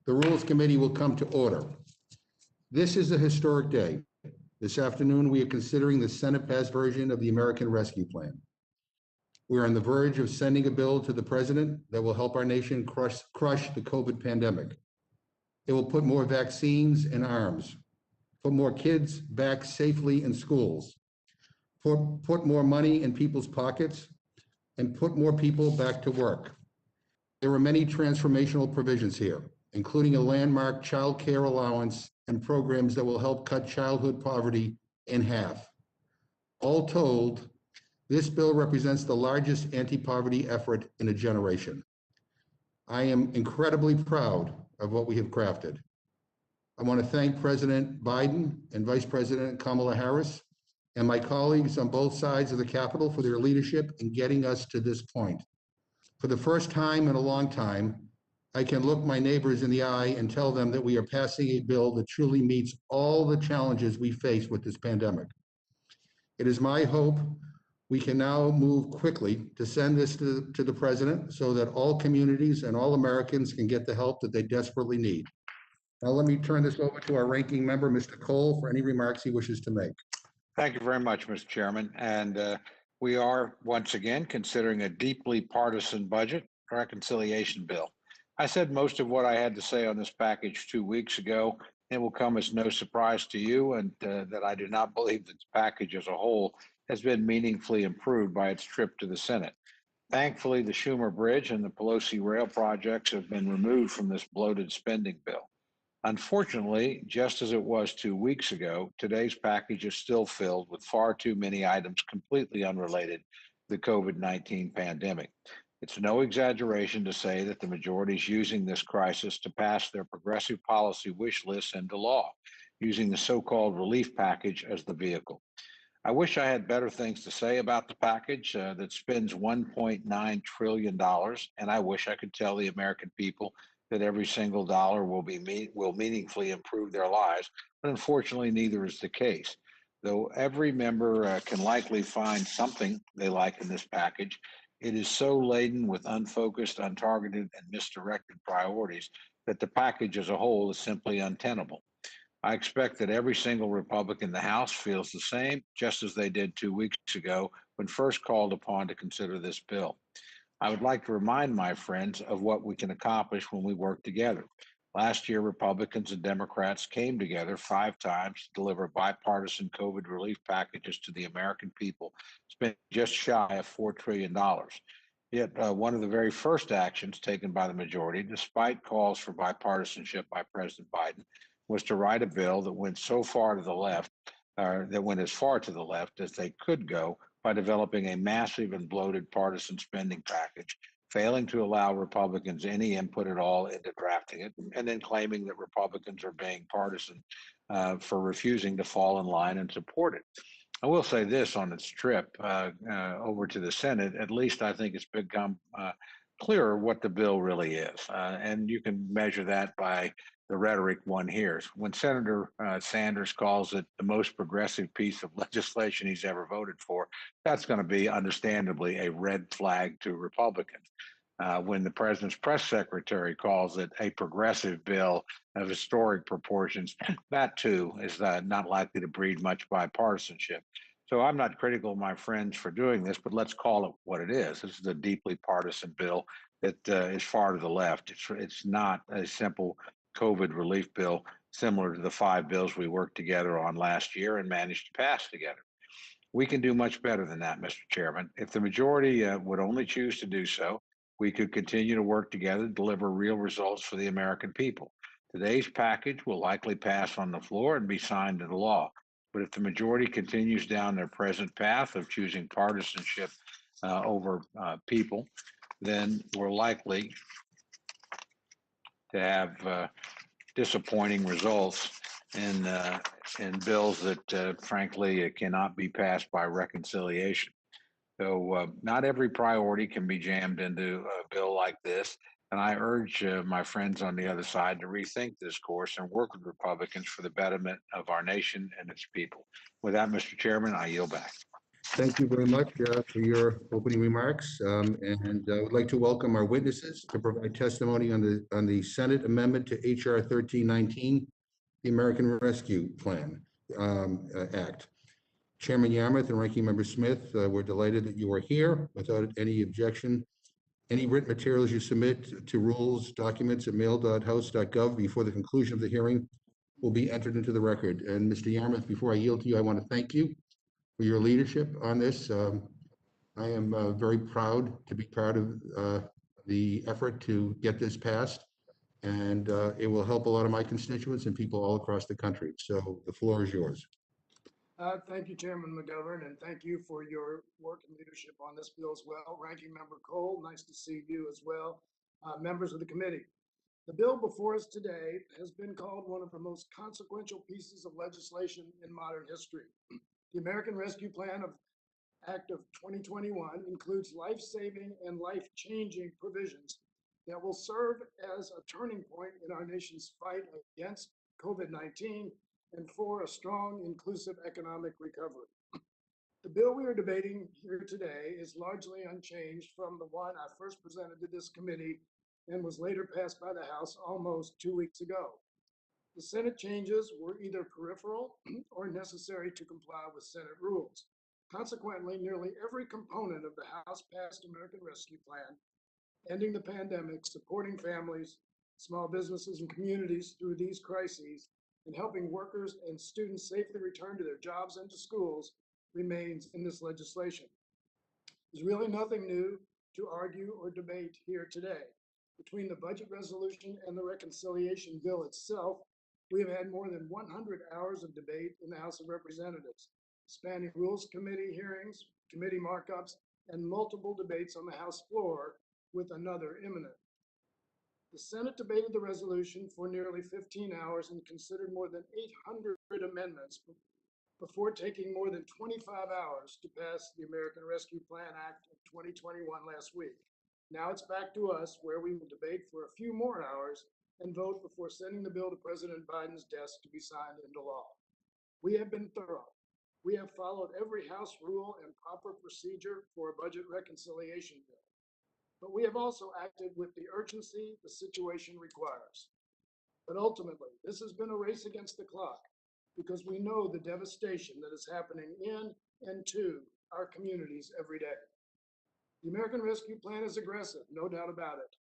The Rules Committee will come to order. This is a historic day. This afternoon, we are considering the Senate-passed version of the American Rescue Plan. We are on the verge of sending a bill to the President that will help our nation crush the COVID pandemic. It will put more vaccines in arms, put more kids back safely in schools, put more money in people's pockets, and put more people back to work. There are many transformational provisions here, including a landmark child care allowance and programs that will help cut childhood poverty in half. All told, this bill represents the largest anti-poverty effort in a generation. I am incredibly proud of what we have crafted. I want to thank President Biden and Vice President Kamala Harris and my colleagues on both sides of the Capitol for their leadership in getting us to this point. For the first time in a long time, I can look my neighbors in the eye and tell them that we are passing a bill that truly meets all the challenges we face with this pandemic. It is my hope we can now move quickly to send this to the President so that all communities and all Americans can get the help that they desperately need. Now, let me turn this over to our ranking member, Mr. Cole, for any remarks he wishes to make. Thank you very much, Mr. Chairman. And we are once again considering a deeply partisan budget reconciliation bill. I said most of what I had to say on this package 2 weeks ago. It will come as no surprise to you and that I do not believe that the package as a whole has been meaningfully improved by its trip to the Senate. Thankfully, the Schumer Bridge and the Pelosi rail projects have been removed from this bloated spending bill. Unfortunately, just as it was 2 weeks ago, today's package is still filled with far too many items completely unrelated to the COVID-19 pandemic. It's no exaggeration to say that the majority is using this crisis to pass their progressive policy wish lists into law, using the so-called relief package as the vehicle. I wish I had better things to say about the package that spends $1.9 trillion, and I wish I could tell the American people that every single dollar will meaningfully improve their lives, but unfortunately neither is the case. Though every member can likely find something they like in this package, it is so laden with unfocused, untargeted, and misdirected priorities that the package as a whole is simply untenable. I expect that every single Republican in the House feels the same, just as they did 2 weeks ago when first called upon to consider this bill. I would like to remind my friends of what we can accomplish when we work together. Last year, Republicans and Democrats came together 5 times to deliver bipartisan COVID relief packages to the American people, spent just shy of $4 trillion. Yet one of the very first actions taken by the majority, despite calls for bipartisanship by President Biden, was to write a bill that went so far to the left, that went as far to the left as they could go by developing a massive and bloated partisan spending package, failing to allow Republicans any input at all into drafting it, and then claiming that Republicans are being partisan for refusing to fall in line and support it. I will say this on its trip over to the Senate, at least I think it's become clearer what the bill really is. And you can measure that by the rhetoric one hears. When Senator Sanders calls it the most progressive piece of legislation he's ever voted for, that's going to be understandably a red flag to Republicans. When the president's press secretary calls it a progressive bill of historic proportions, that too is not likely to breed much bipartisanship. So I'm not critical of my friends for doing this, but let's call it what it is. This is a deeply partisan bill that is far to the left. It's not a simple COVID relief bill similar to the 5 bills we worked together on last year and managed to pass together. We can do much better than that, Mr. Chairman. If the majority would only choose to do so, we could continue to work together to deliver real results for the American people. Today's package will likely pass on the floor and be signed into law. But if the majority continues down their present path of choosing partisanship over people, then we're likely to have disappointing results in bills that, frankly, cannot be passed by reconciliation. So not every priority can be jammed into a bill like this. And I urge my friends on the other side to rethink this course and work with Republicans for the betterment of our nation and its people. With that, Mr. Chairman, I yield back. Thank you very much for your opening remarks. And I would like to welcome our witnesses to provide testimony on the Senate amendment to H.R. 1319, the American Rescue Plan Act. Chairman Yarmouth and Ranking Member Smith, we're delighted that you are here. Without any objection, any written materials you submit to rules, documents at mail.house.gov before the conclusion of the hearing will be entered into the record. And Mr. Yarmouth, before I yield to you, I want to thank you for your leadership on this. I am very proud to be part of the effort to get this passed, and it will help a lot of my constituents and people all across the country. So the floor is yours. Thank you, Chairman McGovern, and thank you for your work and leadership on this bill as well. Ranking Member Cole, nice to see you as well. Members of the committee. The bill before us today has been called one of the most consequential pieces of legislation in modern history. The American Rescue Plan Act of 2021 includes life-saving and life-changing provisions that will serve as a turning point in our nation's fight against COVID-19 and for a strong, inclusive economic recovery. The bill we are debating here today is largely unchanged from the one I first presented to this committee and was later passed by the House almost 2 weeks ago. The Senate changes were either peripheral or necessary to comply with Senate rules. Consequently, nearly every component of the House-passed American Rescue Plan, ending the pandemic, supporting families, small businesses, and communities through these crises, and helping workers and students safely return to their jobs and to schools, remains in this legislation. There's really nothing new to argue or debate here today. Between the budget resolution and the reconciliation bill itself, we have had more than 100 hours of debate in the House of Representatives, spanning Rules Committee hearings, committee markups, and multiple debates on the House floor, with another imminent. The Senate debated the resolution for nearly 15 hours and considered more than 800 amendments before taking more than 25 hours to pass the American Rescue Plan Act of 2021 last week. Now it's back to us, where we will debate for a few more hours and vote before sending the bill to President Biden's desk to be signed into law. We have been thorough. We have followed every House rule and proper procedure for a budget reconciliation bill. But we have also acted with the urgency the situation requires. But ultimately, this has been a race against the clock, because we know the devastation that is happening in and to our communities every day. The American Rescue Plan is aggressive, no doubt about it.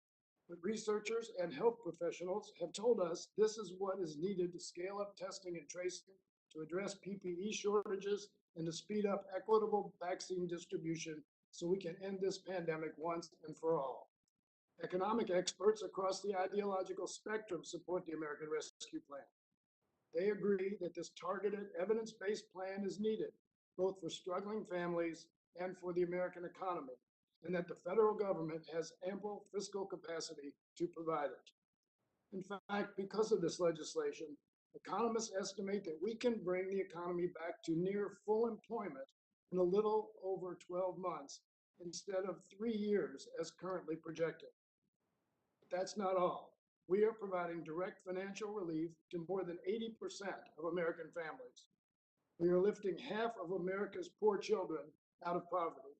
But researchers and health professionals have told us this is what is needed to scale up testing and tracing, to address PPE shortages, and to speed up equitable vaccine distribution so we can end this pandemic once and for all. Economic experts across the ideological spectrum support the American Rescue Plan. They agree that this targeted, evidence-based plan is needed, both for struggling families and for the American economy, and that the federal government has ample fiscal capacity to provide it. In fact, because of this legislation, economists estimate that we can bring the economy back to near full employment in a little over 12 months instead of 3 years as currently projected. But that's not all. We are providing direct financial relief to more than 80% of American families. We are lifting half of America's poor children out of poverty,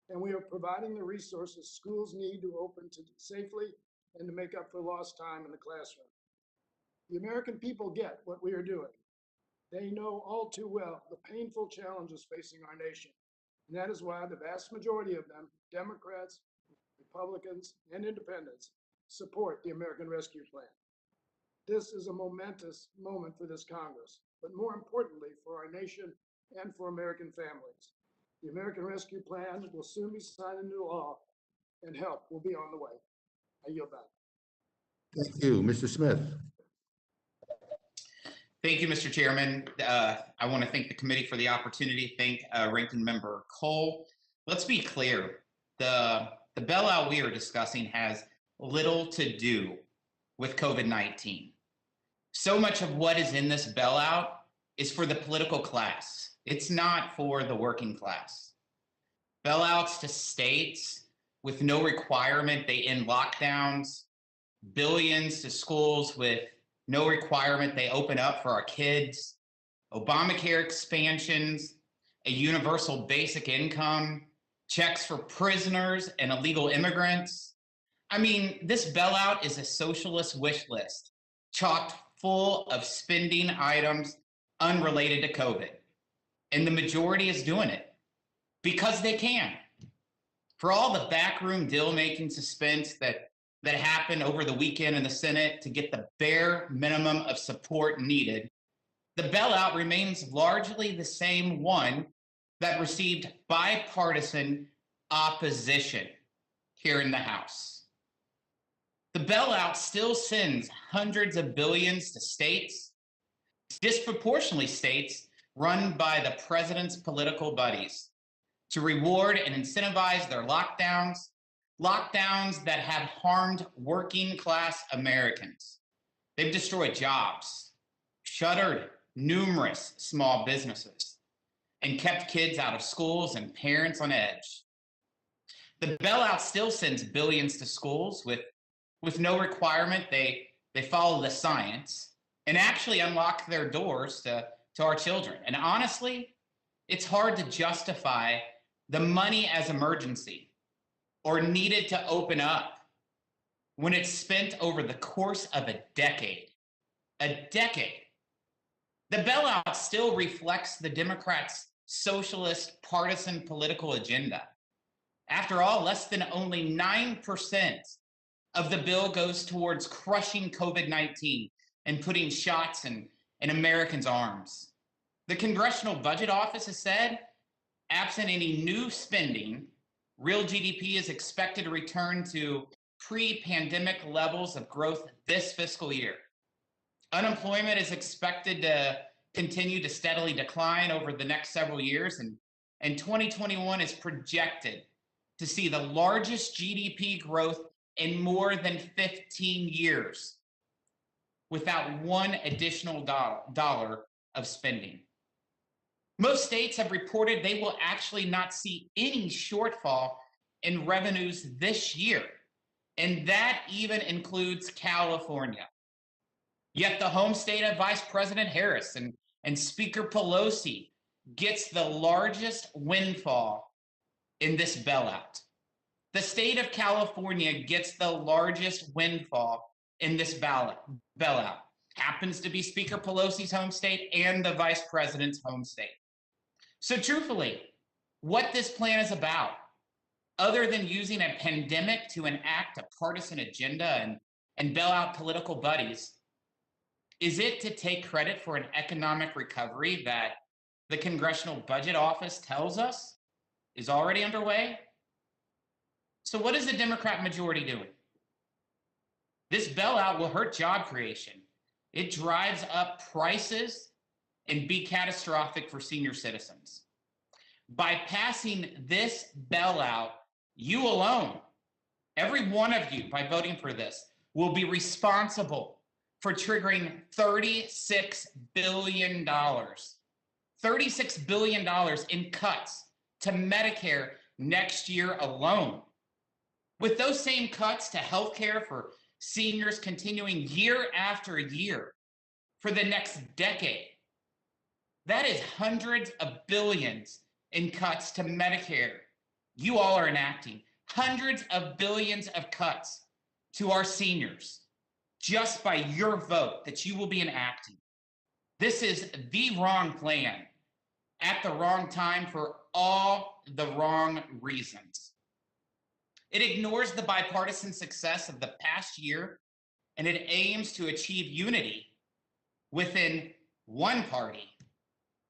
and we are providing the resources schools need to open safely and to make up for lost time in the classroom. The American people get what we are doing. They know all too well the painful challenges facing our nation, and that is why the vast majority of them, Democrats, Republicans, and independents, support the American Rescue Plan. This is a momentous moment for this Congress, but more importantly for our nation and for American families. The American Rescue Plan will soon be signed into law, and help will be on the way. I yield back. Thank you. Mr. Smith. Thank you, Mr. Chairman. I want to thank the committee for the opportunity. Thank Ranking Member Cole. Let's be clear. The bailout we are discussing has little to do with COVID-19. So much of what is in this bailout is for the political class. It's not for the working class. Bailouts to states with no requirement, they end lockdowns. Billions to schools with no requirement, they open up for our kids. Obamacare expansions, a universal basic income, checks for prisoners and illegal immigrants. I mean, this bailout is a socialist wish list, chocked full of spending items unrelated to COVID. And the majority is doing it because they can. For all the backroom deal-making suspense that happened over the weekend in the Senate to get the bare minimum of support needed, the bailout remains largely the same one that received bipartisan opposition here in the House. The bailout still sends hundreds of billions to states, disproportionately states run by the president's political buddies, to reward and incentivize their lockdowns that have harmed working class Americans. They've destroyed jobs, shuttered numerous small businesses, and kept kids out of schools and parents on edge. The bailout still sends billions to schools with no requirement they follow the science and actually unlock their doors to our children. And honestly, it's hard to justify the money as emergency or needed to open up when it's spent over the course of a decade. A decade. The bailout still reflects the Democrats' socialist partisan political agenda. After all, less than only 9% of the bill goes towards crushing COVID-19 and putting shots in Americans' arms. The Congressional Budget Office has said, absent any new spending, real GDP is expected to return to pre-pandemic levels of growth this fiscal year. Unemployment is expected to continue to steadily decline over the next several years, and 2021 is projected to see the largest GDP growth in more than 15 years without one additional dollar of spending. Most states have reported they will actually not see any shortfall in revenues this year, and that even includes California. Yet the home state of Vice President Harris and Speaker Pelosi gets the largest windfall in this bailout. The state of California gets the largest windfall in this bailout. Happens to be Speaker Pelosi's home state and the Vice President's home state. So truthfully, what this plan is about, other than using a pandemic to enact a partisan agenda and bail out political buddies, is it to take credit for an economic recovery that the Congressional Budget Office tells us is already underway? So what is the Democrat majority doing? This bailout will hurt job creation. It drives up prices and be catastrophic for senior citizens. By passing this bailout, you alone, every one of you, by voting for this, will be responsible for triggering $36 billion. $36 billion in cuts to Medicare next year alone. With those same cuts to healthcare for seniors continuing year after year for the next decade, that is hundreds of billions in cuts to Medicare. You all are enacting hundreds of billions of cuts to our seniors just by your vote that you will be enacting. This is the wrong plan at the wrong time for all the wrong reasons. It ignores the bipartisan success of the past year, and it aims to achieve unity within one party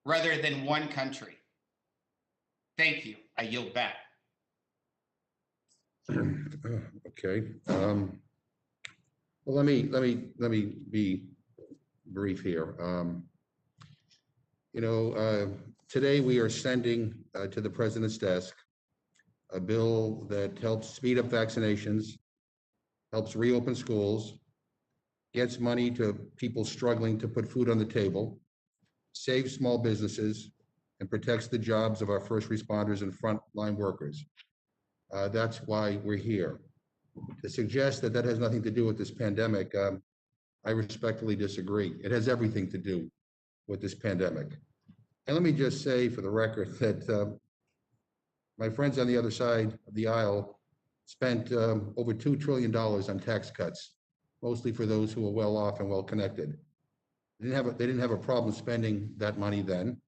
rather than one country. Thank you. I yield back. Okay. Well, let me be brief here. Today we are sending to the president's desk a bill that helps speed up vaccinations, helps reopen schools, gets money to people struggling to put food on the table, saves small businesses, and protects the jobs of our first responders and frontline workers. That's why we're here. To suggest that that has nothing to do with this pandemic, I respectfully disagree. It has everything to do with this pandemic. And let me just say for the record that my friends on the other side of the aisle spent over $2 trillion on tax cuts, mostly for those who are well off and well connected. They didn't have a problem spending that money then,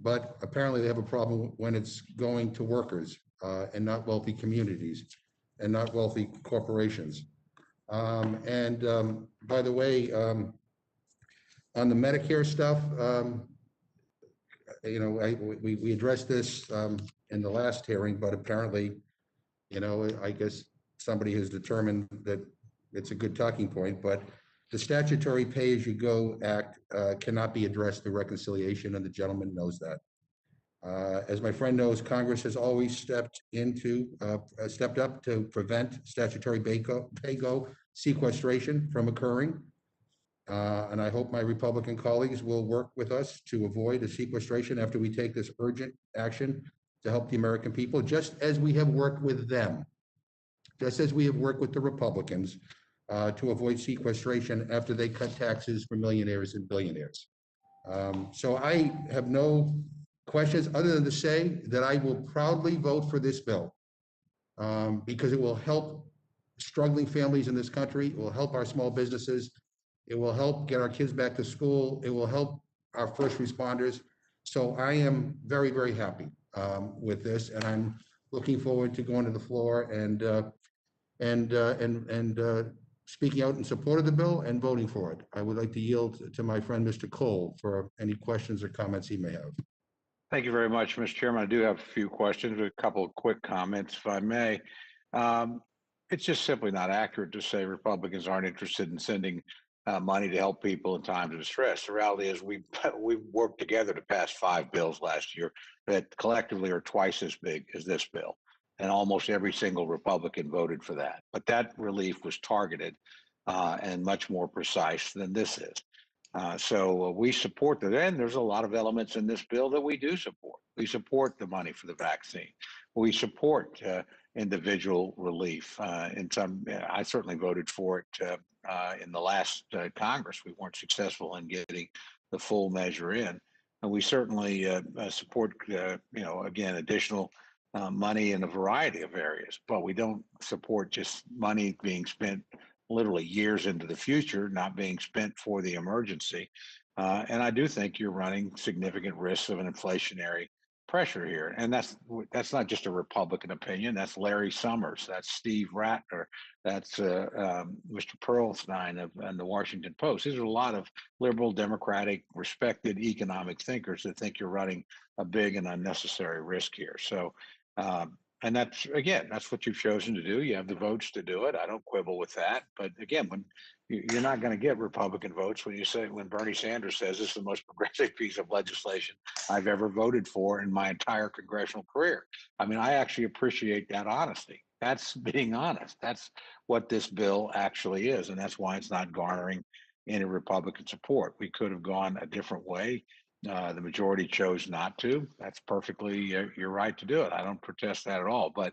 but apparently they have a problem when it's going to workers and not wealthy communities and not wealthy corporations. By the way, on the Medicare stuff, we addressed this in the last hearing, but apparently, I guess somebody has determined that it's a good talking point, but the statutory Pay-as-you-Go Act cannot be addressed through reconciliation, and the gentleman knows that. As my friend knows, Congress has always stepped up to prevent statutory pay-go sequestration from occurring. And I hope my Republican colleagues will work with us to avoid a sequestration after we take this urgent action to help the American people, just as we have worked with them, just as we have worked with the Republicans to avoid sequestration after they cut taxes for millionaires and billionaires. So I have no questions other than to say that I will proudly vote for this bill because it will help struggling families in this country. It will help our small businesses. It will help get our kids back to school. It will help our first responders. So I am very, very happy with this, and I'm looking forward to going to the floor and speaking out in support of the bill and voting for it. I would like to yield to my friend, Mr. Cole, for any questions or comments he may have. Thank you very much, Mr. Chairman. I do have a few questions, a couple of quick comments, if I may. It's just simply not accurate to say Republicans aren't interested in sending money to help people in times of distress. The reality is we've worked together to pass 5 bills last year that collectively are twice as big as this bill. And almost every single Republican voted for that. But that relief was targeted and much more precise than this is. So we support that. And there's a lot of elements in this bill that we do support. We support the money for the vaccine. We support individual relief. I certainly voted for it in the last Congress. We weren't successful in getting the full measure in. And we certainly support, again, additional money in a variety of areas, but we don't support just money being spent literally years into the future, not being spent for the emergency. And I do think you're running significant risks of an inflationary pressure here. And that's not just a Republican opinion. That's Larry Summers. That's Steve Rattner. That's Mr. Pearlstein of the Washington Post. These are a lot of liberal, democratic, respected economic thinkers that think you're running a big and unnecessary risk here. So, and that's what you've chosen to do. You have the votes to do it. I don't quibble with that. But again, when you're not going to get Republican votes when Bernie Sanders says this is the most progressive piece of legislation I've ever voted for in my entire congressional career. I mean, I actually appreciate that honesty. That's being honest. That's what this bill actually is. And that's why it's not garnering any Republican support. We could have gone a different way. The majority chose not to. That's perfectly your right to do it. I don't protest that at all. But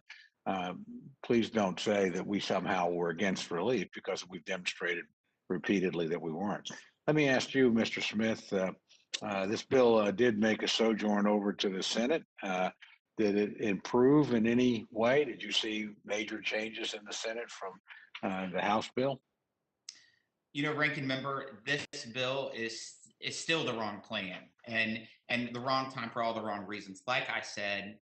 please don't say that we somehow were against relief because we've demonstrated repeatedly that we weren't. Let me ask you, Mr. Smith, this bill did make a sojourn over to the Senate. Did it improve in any way? Did you see major changes in the Senate from the House bill? Ranking member, this bill is still the wrong plan and the wrong time for all the wrong reasons. Like I said,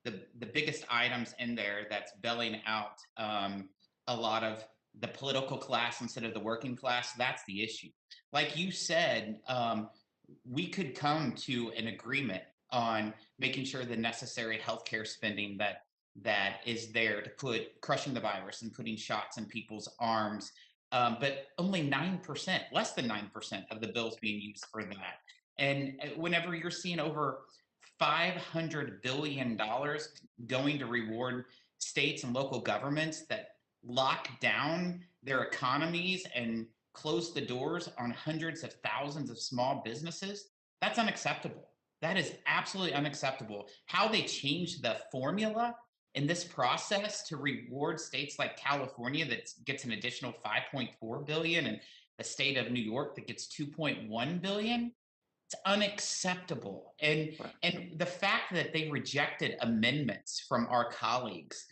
the biggest items in there that's bailing out a lot of the political class instead of the working class, that's the issue. Like you said, we could come to an agreement on making sure the necessary healthcare spending that is there to put crushing the virus and putting shots in people's arms. But only 9%, less than 9% of the bills being used for that. And whenever you're seeing over $500 billion going to reward states and local governments that lock down their economies and close the doors on hundreds of thousands of small businesses, that's unacceptable. That is absolutely unacceptable. How they changed the formula in this process to reward states like California that gets an additional $5.4 billion and the state of New York that gets $2.1 billion, it's unacceptable. And Right. and the fact that they rejected amendments from our colleagues,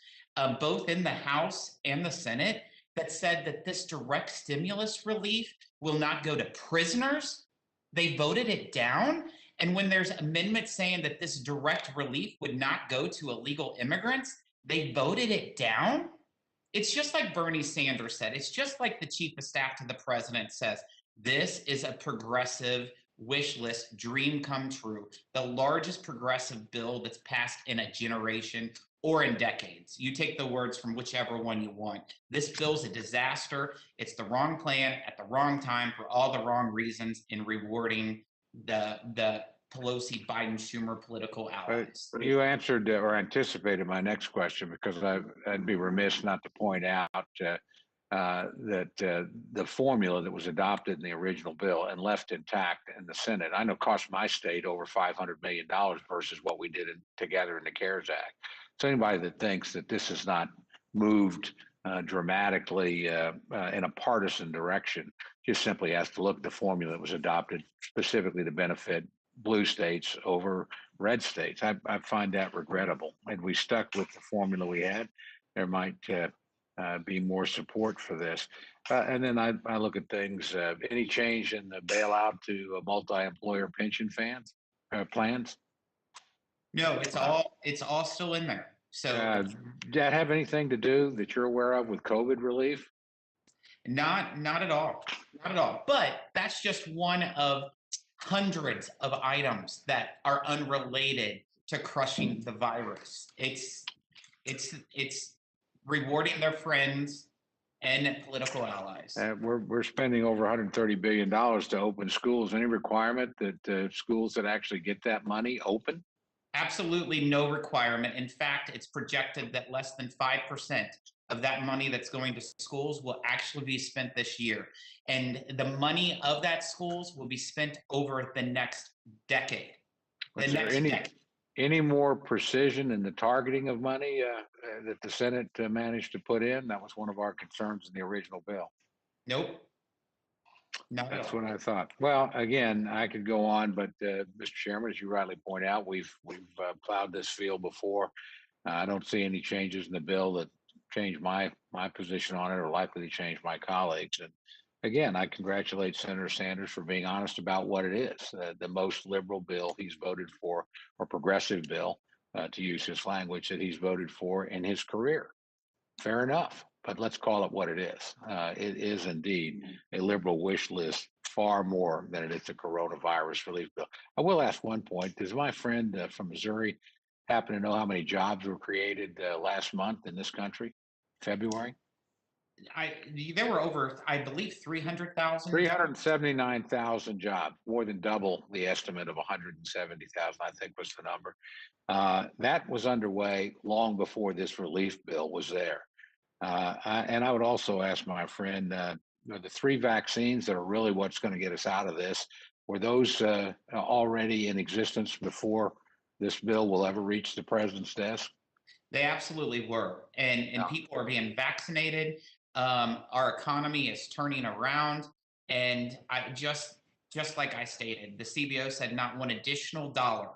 both in the House and the Senate, that said that this direct stimulus relief will not go to prisoners, they voted it down. And when there's amendments saying that this direct relief would not go to illegal immigrants, they voted it down. It's just like Bernie Sanders said. It's just like the chief of staff to the president says. This is a progressive wish list dream come true, the largest progressive bill that's passed in a generation or in decades. You take the words from whichever one you want. This bill's a disaster. It's the wrong plan at the wrong time for all the wrong reasons in rewarding the Pelosi, Biden, Schumer political allies. You answered or anticipated my next question, because I'd be remiss not to point out that the formula that was adopted in the original bill and left intact in the Senate, I know cost my state over $500 million versus what we did together in the CARES Act. So anybody that thinks that this has not moved dramatically in a partisan direction just simply has to look at the formula that was adopted specifically to benefit blue states over red states. I find that regrettable. Had we stuck with the formula we had, there might be more support for this. And then I look at things, any change in the bailout to multi-employer pension plans? No, it's all still in there. So Does that have anything to do that you're aware of with COVID relief? not at all. Not at all. But that's just one of hundreds of items that are unrelated to crushing the virus. It's rewarding their friends and political allies. We're spending over $130 billion to open schools. Any requirement that schools that actually get that money open? Absolutely no requirement. In fact, it's projected that less than 5% of that money that's going to schools will actually be spent this year. And the money of that schools will be spent over the next decade. Is there any more precision in the targeting of money that the Senate managed to put in? That was one of our concerns in the original bill. Nope. Not at That's all. what I thought. Well, again, I could go on, but Mr. Chairman, as you rightly point out, we've plowed this field before. I don't see any changes in the bill that change my position on it or likely to change my colleagues. And again, I congratulate Senator Sanders for being honest about what it is. The most liberal bill he's voted for, or progressive bill, to use his language, that he's voted for in his career. Fair enough, but let's call it what it is. It is indeed a liberal wish list, far more than it is a coronavirus relief bill. I will ask one point. Does my friend from Missouri happen to know how many jobs were created last month in this country, February? There were over, I believe, 300,000. 379,000 jobs, more than double the estimate of 170,000, I think was the number. That was underway long before this relief bill was there. And I would also ask my friend, the 3 vaccines that are really what's going to get us out of this, were those already in existence before this bill will ever reach the president's desk? They absolutely were. And people are being vaccinated. Our economy is turning around. And just like I stated, the CBO said not one additional dollar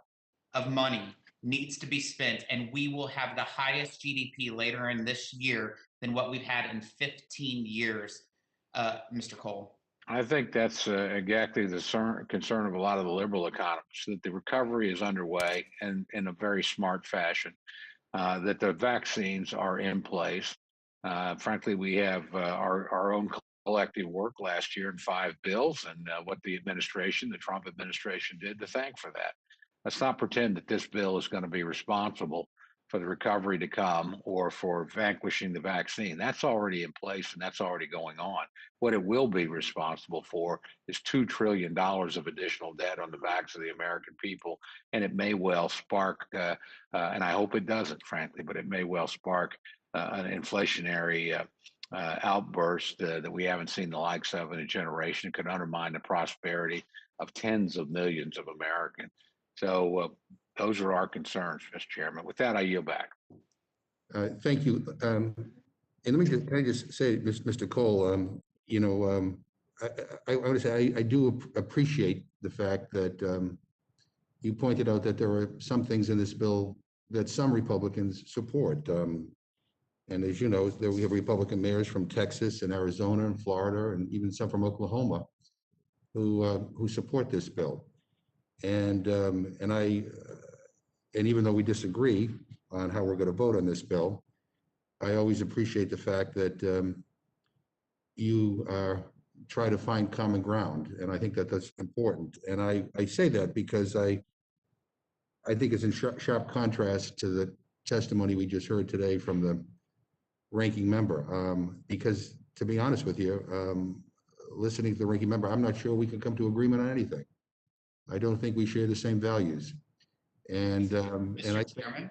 of money needs to be spent, and we will have the highest GDP later in this year than what we've had in 15 years, Mr. Cole. I think that's exactly the concern of a lot of the liberal economists, that the recovery is underway and in a very smart fashion, that the vaccines are in place. Frankly, we have our own collective work last year in 5 bills, and what the Trump administration did to thank for that. Let's not pretend that this bill is going to be responsible for the recovery to come or for vanquishing the vaccine. That's already in place and that's already going on. What it will be responsible for is $2 trillion of additional debt on the backs of the American people. And it may well spark, and I hope it doesn't, frankly, but it may well spark an inflationary outburst that we haven't seen the likes of in a generation. It could undermine the prosperity of tens of millions of Americans. So those are our concerns, Mr. Chairman. With that, I yield back. Thank you. And let me can I just say, Mr. Cole, I want to say I do appreciate the fact that you pointed out that there are some things in this bill that some Republicans support. And as you know, there we have Republican mayors from Texas and Arizona and Florida, and even some from Oklahoma, who support this bill. And even though we disagree on how we're going to vote on this bill, I always appreciate the fact that you try to find common ground, and I think that that's important. And I say that because I think it's in sharp contrast to the testimony we just heard today from the ranking member. Because to be honest with you, listening to the ranking member, I'm not sure we can come to agreement on anything. I don't think we share the same values. And Mr. Chairman,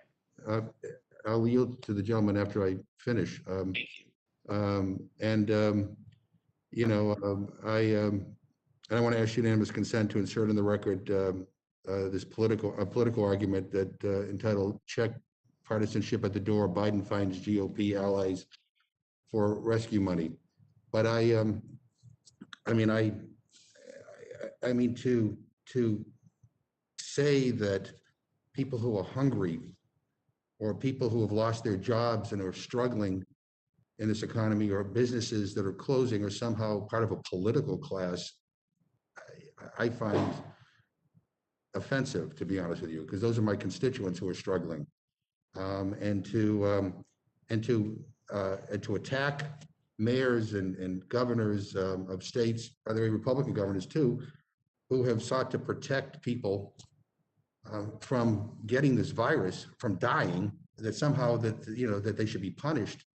I'll yield to the gentleman after I finish. thank you. You know, I want to ask unanimous consent to insert in the record this political argument that entitled "Check Partisanship at the Door: Biden Finds GOP Allies for Rescue Money." But I mean to say that people who are hungry or people who have lost their jobs and are struggling in this economy, or businesses that are closing, are somehow part of a political class, I find offensive, to be honest with you, because those are my constituents who are struggling. And to attack mayors and governors of states, by the way, Republican governors too, who have sought to protect people from getting this virus, from dying, that somehow that they should be punished.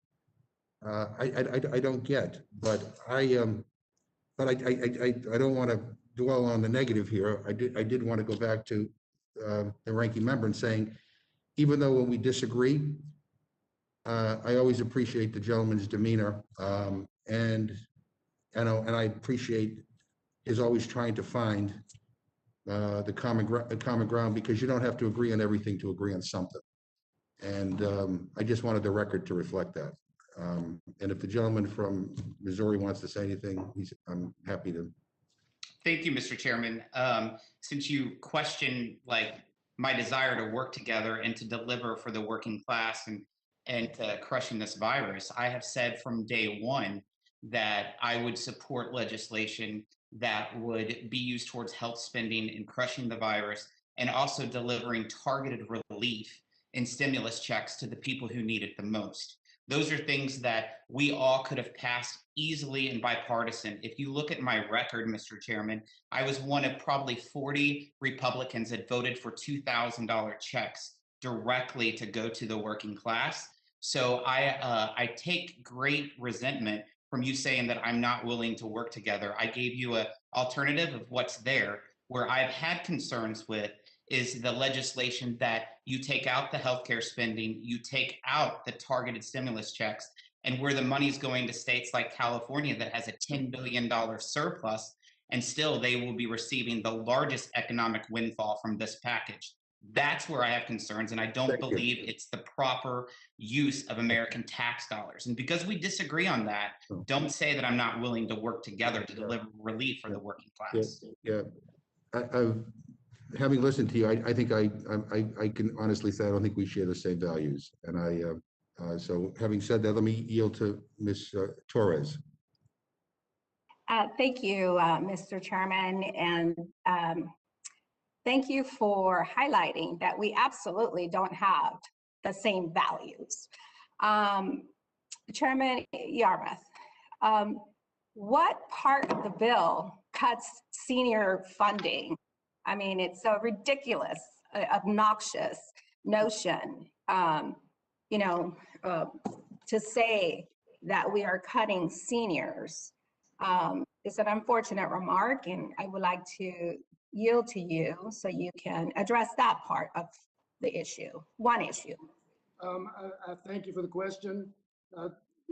I don't get, but I don't want to dwell on the negative here. I did want to go back to the ranking member and saying, even though when we disagree, I always appreciate the gentleman's demeanor, and I appreciate his always trying to find the common ground, because you don't have to agree on everything to agree on something. And I just wanted the record to reflect that. And if the gentleman from Missouri wants to say anything, I'm happy to. Thank you, Mr. Chairman. Since you questioned my desire to work together and to deliver for the working class and crushing this virus, I have said from day one that I would support legislation that would be used towards health spending and crushing the virus, and also delivering targeted relief and stimulus checks to the people who need it the most. Those are things that we all could have passed easily and bipartisan. If you look at my record, Mr. Chairman, I was one of probably 40 Republicans that voted for $2,000 checks directly to go to the working class. So I take great resentment from you saying that I'm not willing to work together. I gave you an alternative of what's there. Where I've had concerns with is the legislation that you take out the healthcare spending, you take out the targeted stimulus checks, and where the money's going to states like California that has a $10 billion surplus, and still they will be receiving the largest economic windfall from this package. That's where I have concerns, and I don't believe it's the proper use of American tax dollars. And because we disagree on that, don't say that I'm not willing to work together to deliver relief for the working class. Yeah. Having listened to you, I think I can honestly say I don't think we share the same values. And so having said that, let me yield to Ms. Torres. Thank you, Mr. Chairman, and thank you for highlighting that we absolutely don't have the same values. Chairman Yarmouth, what part of the bill cuts senior funding? I mean, it's a ridiculous, obnoxious notion, to say that we are cutting seniors. It's an unfortunate remark, and I would like to yield to you so you can address that part of the issue, one issue. I thank you for the question.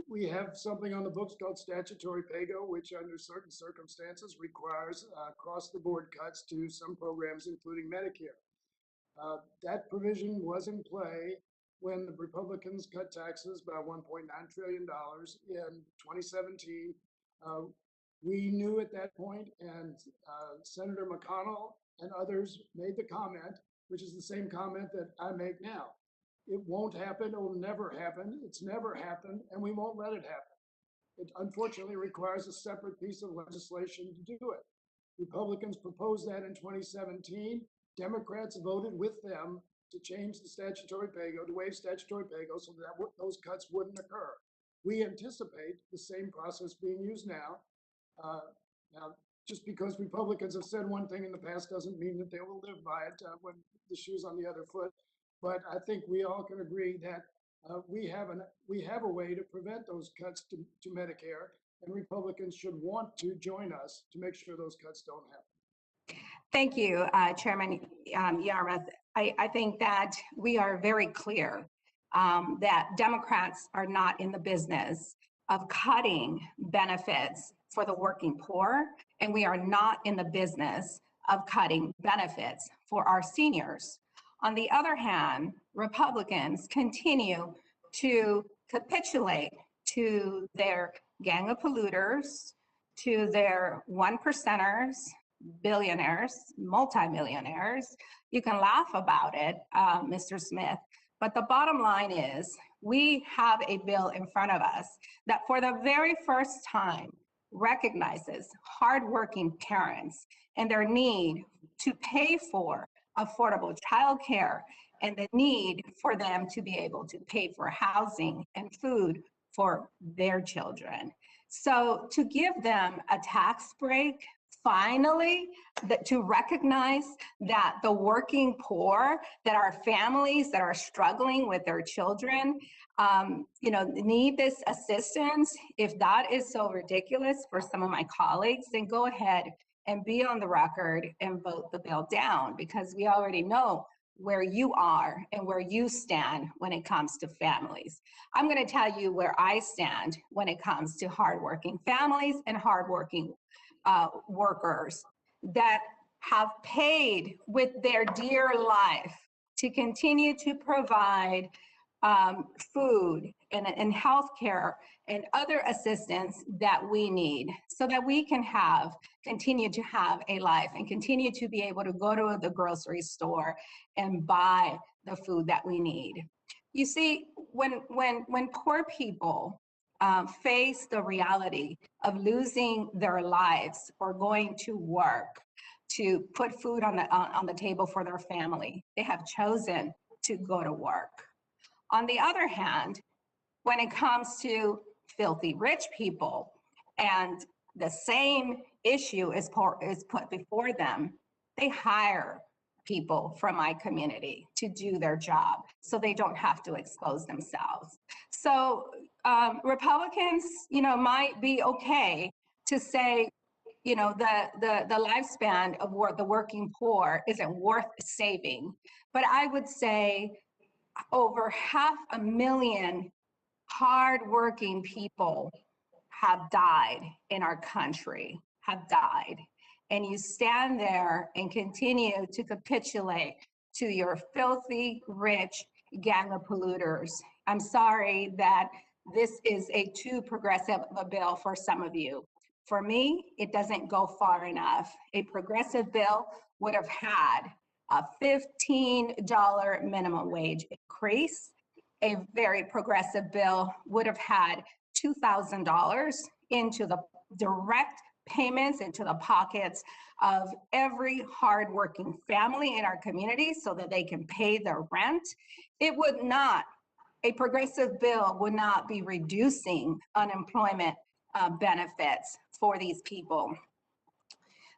We have something on the books called statutory pay-go, which under certain circumstances requires across-the-board cuts to some programs, including Medicare. That provision was in play when the Republicans cut taxes by $1.9 trillion in 2017, We knew at that point, and Senator McConnell and others made the comment, which is the same comment that I make now. It won't happen, it will never happen, it's never happened, and we won't let it happen. It unfortunately requires a separate piece of legislation to do it. Republicans proposed that in 2017. Democrats voted with them to change the statutory pay go, to waive statutory pay go so that those cuts wouldn't occur. We anticipate the same process being used now. Now, just because Republicans have said one thing in the past doesn't mean that they will live by it when the shoe's on the other foot. But I think we all can agree that we have a way to prevent those cuts to Medicare, and Republicans should want to join us to make sure those cuts don't happen. Thank you, Chairman Yarmuth. I think that we are very clear that Democrats are not in the business of cutting benefits for the working poor, and we are not in the business of cutting benefits for our seniors. On the other hand, Republicans continue to capitulate to their gang of polluters, to their 1%ers, billionaires, multimillionaires. You can laugh about it, Mr. Smith, but the bottom line is we have a bill in front of us that for the very first time recognizes hardworking parents and their need to pay for affordable childcare and the need for them to be able to pay for housing and food for their children. So to give them a tax break, finally, to recognize that the working poor, that our families that are struggling with their children, need this assistance. If that is so ridiculous for some of my colleagues, then go ahead and be on the record and vote the bill down, because we already know where you are and where you stand when it comes to families. I'm going to tell you where I stand when it comes to hardworking families and hardworking workers that have paid with their dear life to continue to provide food and healthcare and other assistance that we need so that we can continue to have a life and continue to be able to go to the grocery store and buy the food that we need. You see, when poor people face the reality of losing their lives or going to work to put food on the table for their family, they have chosen to go to work. On the other hand, when it comes to filthy rich people and the same issue is put before them, they hire people from my community to do their job so they don't have to expose themselves. So Republicans, might be okay to say, the lifespan of the working poor isn't worth saving. But I would say over 500,000 hardworking people have died in our country, have died. And you stand there and continue to capitulate to your filthy, rich gang of polluters. I'm sorry that this is a too progressive a bill for some of you. For me, it doesn't go far enough. A progressive bill would have had a $15 minimum wage increase. A very progressive bill would have had $2,000 into the direct payments into the pockets of every hardworking family in our community so that they can pay their rent. A progressive bill would not be reducing unemployment benefits for these people.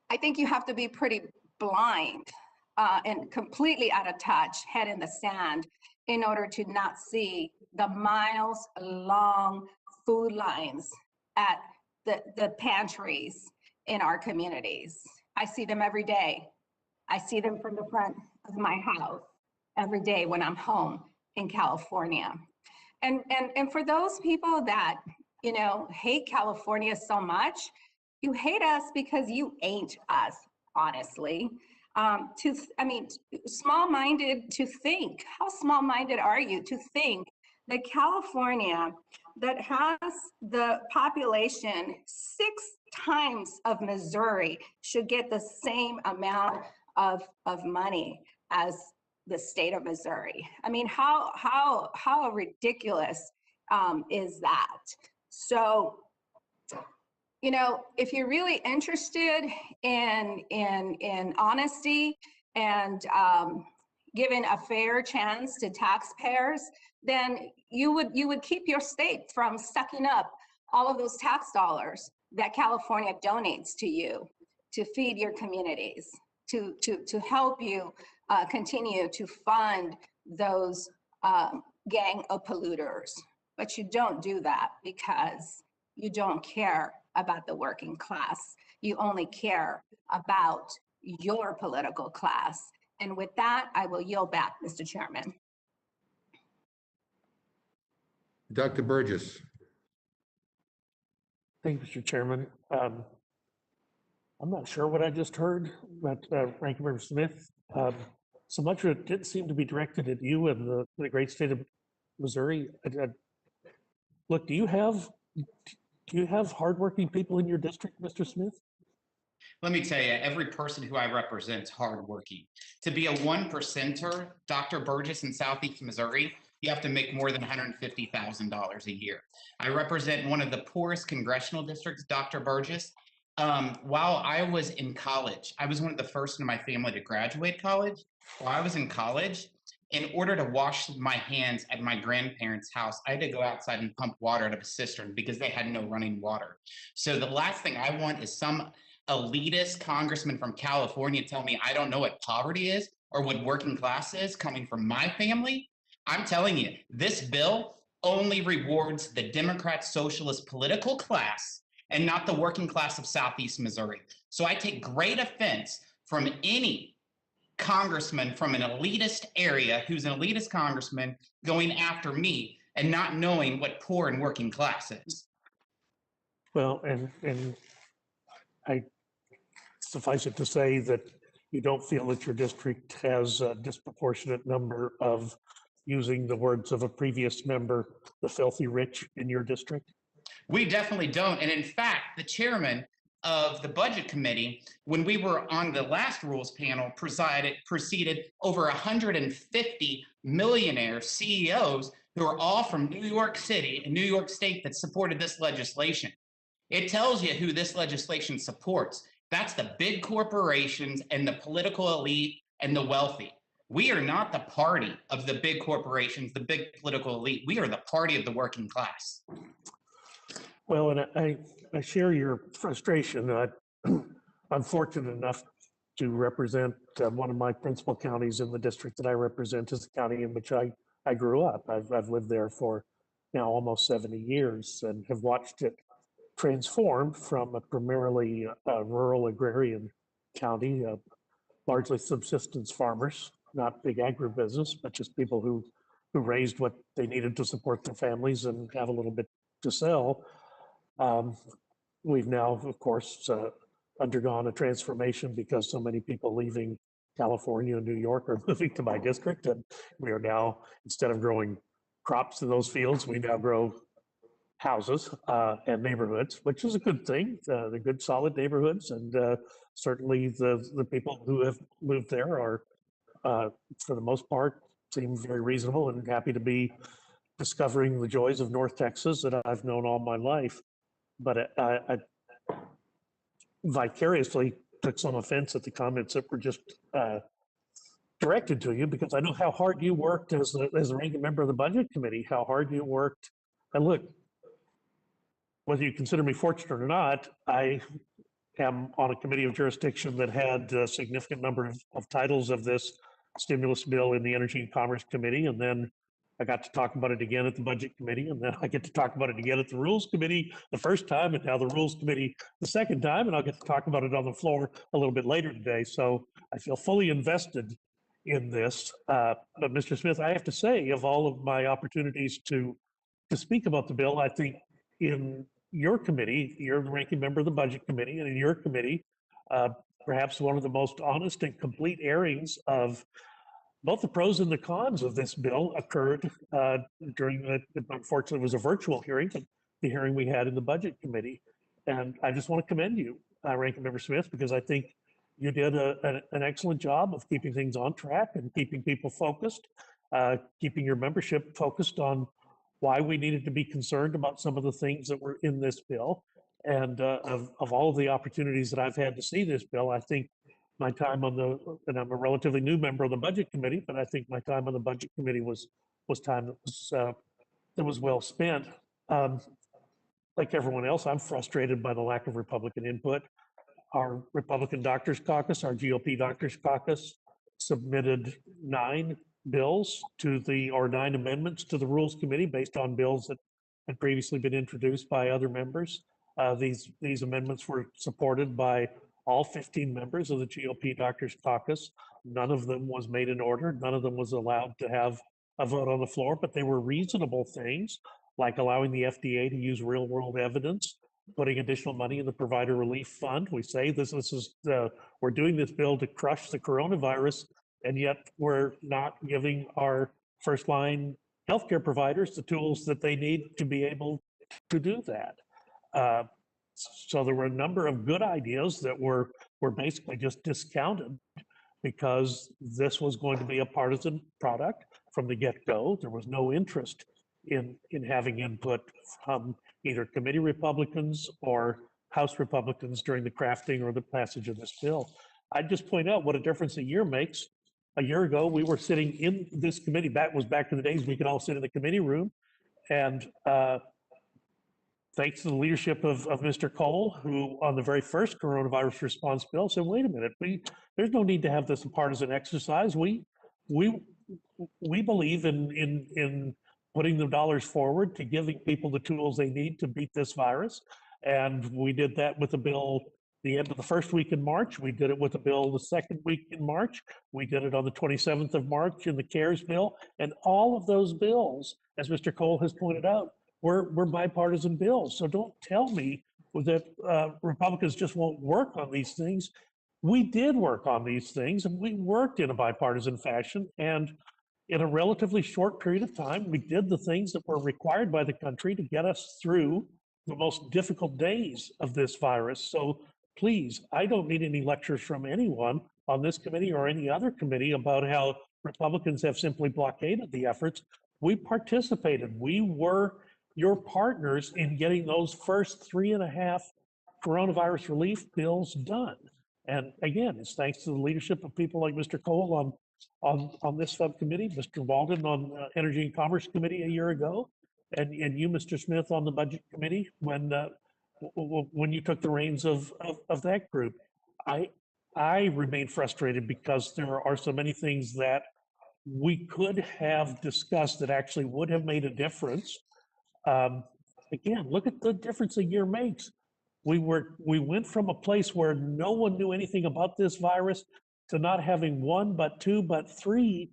I think you have to be pretty blind and completely out of touch, head in the sand, in order to not see the miles-long food lines at the pantries in our communities. I see them every day. I see them from the front of my house every day when I'm home in California. And for those people that, hate California so much, you hate us because you ain't us, honestly. Small-minded to think, how small-minded are you to think that California, that has the population 6 times of Missouri, should get the same amount of money as the state of Missouri. I mean, how ridiculous is that? So, you know, if you're really interested in honesty and giving a fair chance to taxpayers, then you would keep your state from sucking up all of those tax dollars that California donates to you to feed your communities, to help you continue to fund those gang of polluters. But you don't do that because you don't care about the working class. You only care about your political class. And with that, I will yield back, Mr. Chairman. Dr. Burgess. Thank you, Mr. Chairman. I'm not sure what I just heard, but Ranking Member Smith, so much of it did seem to be directed at you and the great state of Missouri. Look, do you have hardworking people in your district, Mr. Smith? Let me tell you, every person who I represent is hardworking. To be a 1%er, Dr. Burgess in Southeast Missouri, you have to make more than $150,000 a year. I represent one of the poorest congressional districts, Dr. Burgess. While I was in college, I was one of the first in my family to graduate college. While I was in college, in order to wash my hands at my grandparents' house, I had to go outside and pump water out of a cistern because they had no running water. So the last thing I want is some elitist congressman from California tell me I don't know what poverty is or what working class is coming from my family. I'm telling you, this bill only rewards the Democrat socialist political class and not the working class of Southeast Missouri. So I take great offense from any congressman from an elitist area who's an elitist congressman going after me and not knowing what poor and working class is. Well, and I suffice it to say that you don't feel that your district has a disproportionate number of, using the words of a previous member, the filthy rich in your district? We definitely don't. And in fact, the chairman of the budget committee, when we were on the last rules panel, preceded over 150 millionaire CEOs who are all from New York City and New York State that supported this legislation. It tells you who this legislation supports. That's the big corporations and the political elite and the wealthy. We are not the party of the big corporations, the big political elite. We are the party of the working class. Well, and I share your frustration. I'm fortunate enough to represent one of my principal counties in the district that I represent is the county in which I grew up. I've lived there for now almost 70 years and have watched it transform from a primarily rural agrarian county, largely subsistence farmers, not big agribusiness, but just people who raised what they needed to support their families and have a little bit to sell. We've now, of course, undergone a transformation because so many people leaving California and New York are moving to my district. And we are now, instead of growing crops in those fields, we now grow houses and neighborhoods, which is a good thing. They're good, solid neighborhoods. And certainly the people who have moved there are, for the most part, seem very reasonable and happy to be discovering the joys of North Texas that I've known all my life. But I vicariously took some offense at the comments that were just directed to you, because I know how hard you worked as a ranking member of the budget committee, how hard you worked. And look, whether you consider me fortunate or not, I am on a committee of jurisdiction that had a significant number of titles of this stimulus bill in the Energy and Commerce Committee. And then I got to talk about it again at the Budget Committee, and then I get to talk about it again at the Rules Committee the first time, and now the Rules Committee the second time, and I'll get to talk about it on the floor a little bit later today. So I feel fully invested in this. But Mr. Smith, I have to say, of all of my opportunities to speak about the bill, I think in your committee, you're the ranking member of the Budget Committee, and in your committee, perhaps one of the most honest and complete airings of both the pros and the cons of this bill occurred during, unfortunately, it was a virtual hearing, but the hearing we had in the Budget Committee. And I just want to commend you, Ranking Member Smith, because I think you did an excellent job of keeping things on track and keeping people focused, keeping your membership focused on why we needed to be concerned about some of the things that were in this bill. And of all of the opportunities that I've had to see this bill, I think my time on the, and I'm a relatively new member of the Budget Committee, but I think my time on the Budget Committee was time that was well spent. Like everyone else, I'm frustrated by the lack of Republican input. Our Republican Doctors Caucus, our GOP Doctors Caucus submitted 9 bills to the, or 9 amendments to the Rules Committee based on bills that had previously been introduced by other members. These amendments were supported by all 15 members of the GOP Doctors Caucus. None of them was made in order. None of them was allowed to have a vote on the floor, but they were reasonable things, like allowing the FDA to use real world evidence, putting additional money in the Provider Relief Fund. We say this is we're doing this bill to crush the coronavirus, and yet we're not giving our first line healthcare providers the tools that they need to be able to do that. So there were a number of good ideas that were basically just discounted because this was going to be a partisan product from the get-go. There was no interest in having input from either committee Republicans or House Republicans during the crafting or the passage of this bill. I'd just point out what a difference a year makes. A year ago, we were sitting in this committee. That was back in the days we could all sit in the committee room, and thanks to the leadership of Mr. Cole, who on the very first coronavirus response bill said, wait a minute, there's no need to have this partisan exercise. We believe in putting the dollars forward to giving people the tools they need to beat this virus. And we did that with the bill the end of the first week in March. We did it with the bill the second week in March. We did it on the 27th of March in the CARES bill. And all of those bills, as Mr. Cole has pointed out, we're bipartisan bills. So don't tell me that Republicans just won't work on these things. We did work on these things, and we worked in a bipartisan fashion. And in a relatively short period of time, we did the things that were required by the country to get us through the most difficult days of this virus. So please, I don't need any lectures from anyone on this committee or any other committee about how Republicans have simply blockaded the efforts. We participated. We were your partners in getting those first 3.5 coronavirus relief bills done. And again, it's thanks to the leadership of people like Mr. Cole on this subcommittee, Mr. Walden on Energy and Commerce Committee a year ago, and you, Mr. Smith, on the Budget Committee when you took the reins of that group. I remain frustrated because there are so many things that we could have discussed that actually would have made a difference. Again, look at the difference a year makes. We went from a place where no one knew anything about this virus to not having 1, but 2, but 3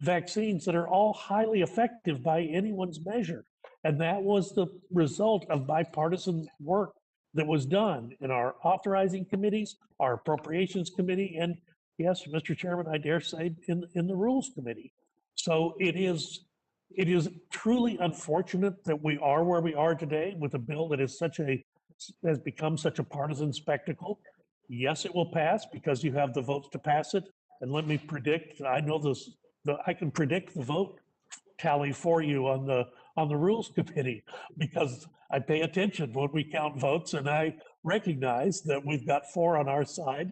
vaccines that are all highly effective by anyone's measure. And that was the result of bipartisan work that was done in our authorizing committees, our appropriations committee, and yes, Mr. Chairman, I dare say in the Rules Committee. So it is truly unfortunate that we are where we are today with a bill that is has become such a partisan spectacle. Yes, it will pass because you have the votes to pass it. And let me predict, I know this, I can predict the vote tally for you on the Rules Committee because I pay attention when we count votes, and I recognize that we've got 4 on our side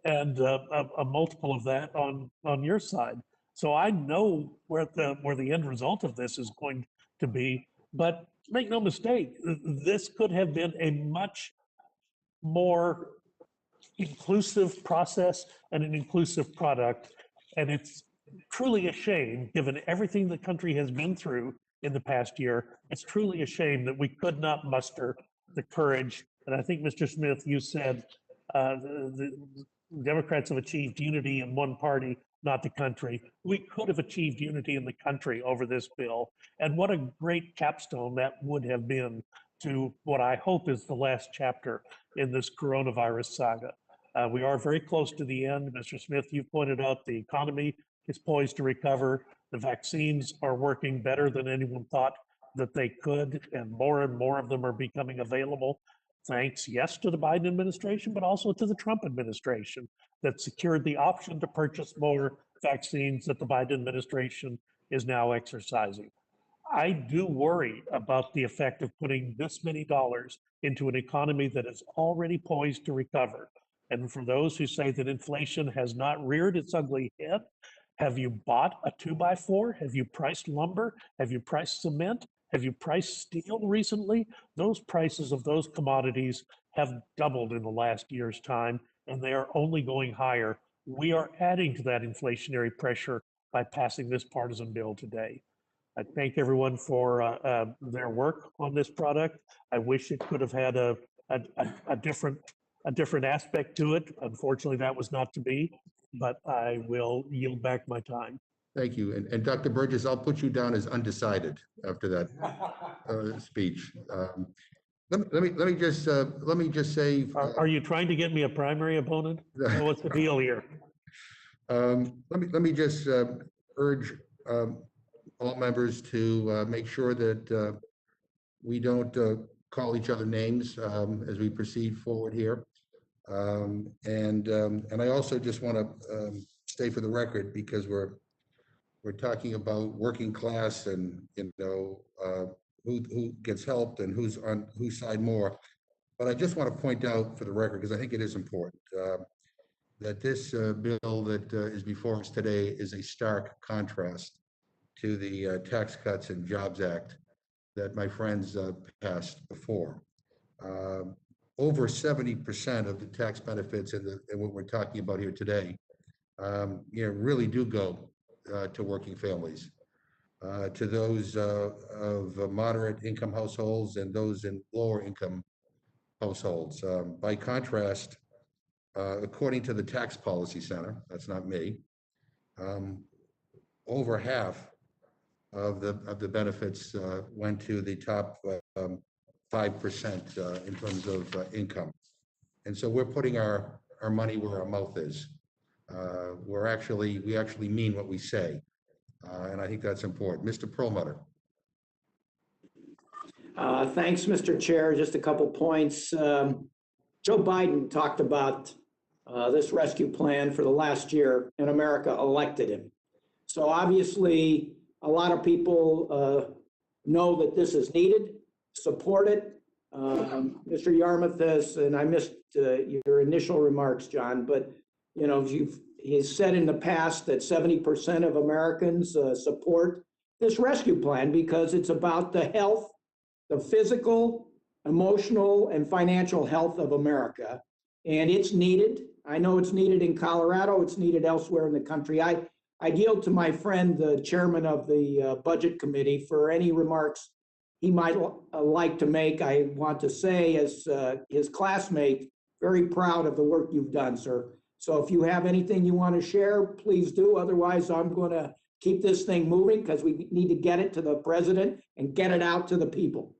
and a multiple of that on your side. So I know where the end result of this is going to be, but make no mistake, this could have been a much more inclusive process and an inclusive product. And it's truly a shame, given everything the country has been through in the past year, it's truly a shame that we could not muster the courage. And I think, Mr. Smith, you said the Democrats have achieved unity in one party, not the country. We could have achieved unity in the country over this bill. And what a great capstone that would have been to what I hope is the last chapter in this coronavirus saga. We are very close to the end. Mr. Smith, you pointed out the economy is poised to recover. The vaccines are working better than anyone thought that they could, and more of them are becoming available. Thanks, yes, to the Biden administration, but also to the Trump administration that secured the option to purchase more vaccines that the Biden administration is now exercising. I do worry about the effect of putting this many dollars into an economy that is already poised to recover. And for those who say that inflation has not reared its ugly head, have you bought a 2x4? Have you priced lumber? Have you priced cement? Have you priced steel recently? Those prices of those commodities have doubled in the last year's time, and they are only going higher. We are adding to that inflationary pressure by passing this partisan bill today. I thank everyone for their work on this product. I wish it could have had a different aspect to it. Unfortunately, that was not to be, but I will yield back my time. Thank you. And Dr. Burgess, I'll put you down as undecided after that speech. Let me just say. Are you trying to get me a primary opponent? What's the deal here? Let me just urge all members to make sure that we don't call each other names as we proceed forward here. And I also just want to stay for the record, because we're talking about working class and, you know, who gets helped and who's on whose side more. But I just want to point out for the record, because I think it is important, that this bill that is before us today is a stark contrast to the Tax Cuts and Jobs Act that my friends passed before. Over 70% of the tax benefits in what we're talking about here today, really do go to working families, to those of moderate income households and those in lower income households. By contrast, according to the Tax Policy Center, that's not me, over half of the benefits went to the top 5% in terms of income. And so we're putting our money where our mouth is. We actually mean what we say. And I think that's important. Mr. Perlmutter. Thanks, Mr. Chair. Just a couple points. Joe Biden talked about this rescue plan for the last year, and America elected him. So obviously, a lot of people know that this is needed, support it. Mr. Yarmouth, and I missed your initial remarks, John, but you know, he's said in the past that 70% of Americans support this rescue plan because it's about the health, the physical, emotional, and financial health of America. And it's needed. I know it's needed in Colorado. It's needed elsewhere in the country. I yield to my friend, the chairman of the Budget Committee, for any remarks he might like to make. I want to say, as his classmate, very proud of the work you've done, sir. So if you have anything you want to share, please do. Otherwise, I'm going to keep this thing moving because we need to get it to the president and get it out to the people.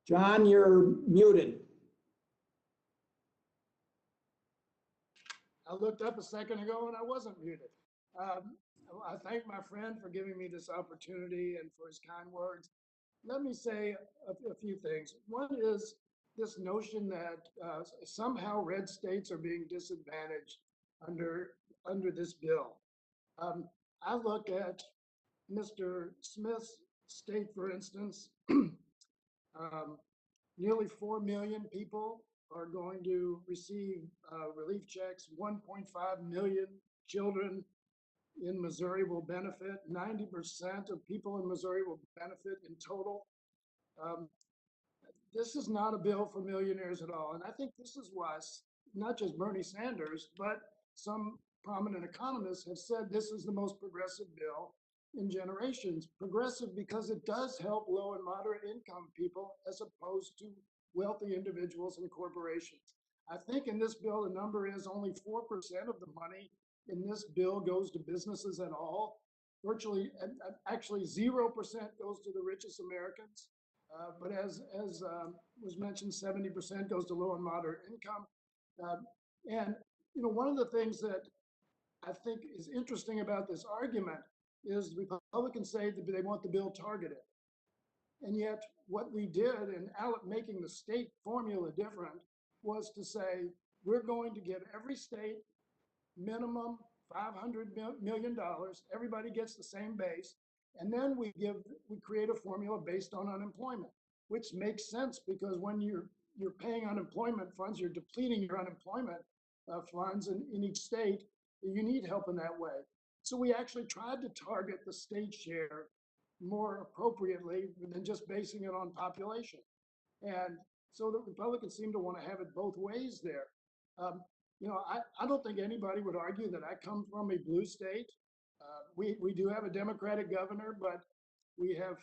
John, you're muted. I looked up a second ago and I wasn't muted. I thank my friend for giving me this opportunity and for his kind words. Let me say a few things. One is this notion that somehow red states are being disadvantaged under this bill. I look at Mr. Smith's state, for instance. Nearly 4 million people are going to receive relief checks. 1.5 million children in Missouri will benefit. 90% of people in Missouri will benefit in total. This is not a bill for millionaires at all. And I think this is why not just Bernie Sanders, but some prominent economists have said this is the most progressive bill in generations. Progressive because it does help low and moderate income people as opposed to wealthy individuals and corporations. I think in this bill, the number is only 4% of the money in this bill goes to businesses at all. Virtually, actually 0% goes to the richest Americans. But as was mentioned, 70% goes to low and moderate income. And you know, one of the things that I think is interesting about this argument is Republicans say that they want the bill targeted. And yet what we did in making the state formula different was to say, we're going to give every state minimum $500 million. Everybody gets the same base. And then we create a formula based on unemployment, which makes sense because when you're paying unemployment funds, you're depleting your unemployment funds in each state. You need help in that way. So we actually tried to target the state share more appropriately than just basing it on population. And so the Republicans seem to want to have it both ways there. I don't think anybody would argue that I come from a blue state. We do have a Democratic governor, but we have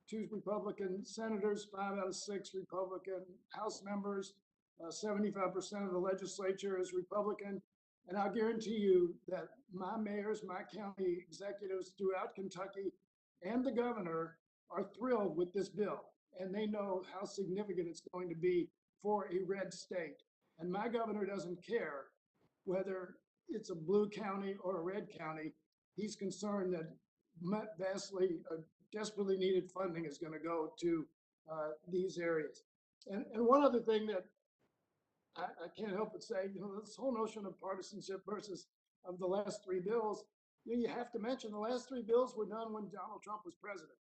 two Republican senators, 5 out of 6 Republican House members, 75% of the legislature is Republican. And I'll guarantee you that my mayors, my county executives throughout Kentucky and the governor are thrilled with this bill. And they know how significant it's going to be for a red state. And my governor doesn't care whether it's a blue county or a red county. He's concerned that desperately needed funding is going to go to these areas. And one other thing that I can't help but say, this whole notion of partisanship versus of the last 3 bills, you have to mention the last 3 bills were done when Donald Trump was president.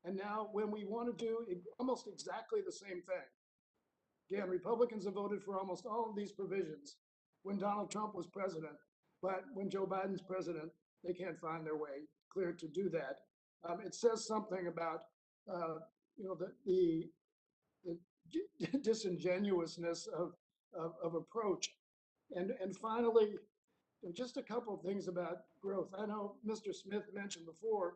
And now when we want to do almost exactly the same thing, again, Republicans have voted for almost all of these provisions when Donald Trump was president, but when Joe Biden's president, they can't find their way clear to do that. It says something about the disingenuousness of approach. And finally, just a couple of things about growth. I know Mr. Smith mentioned before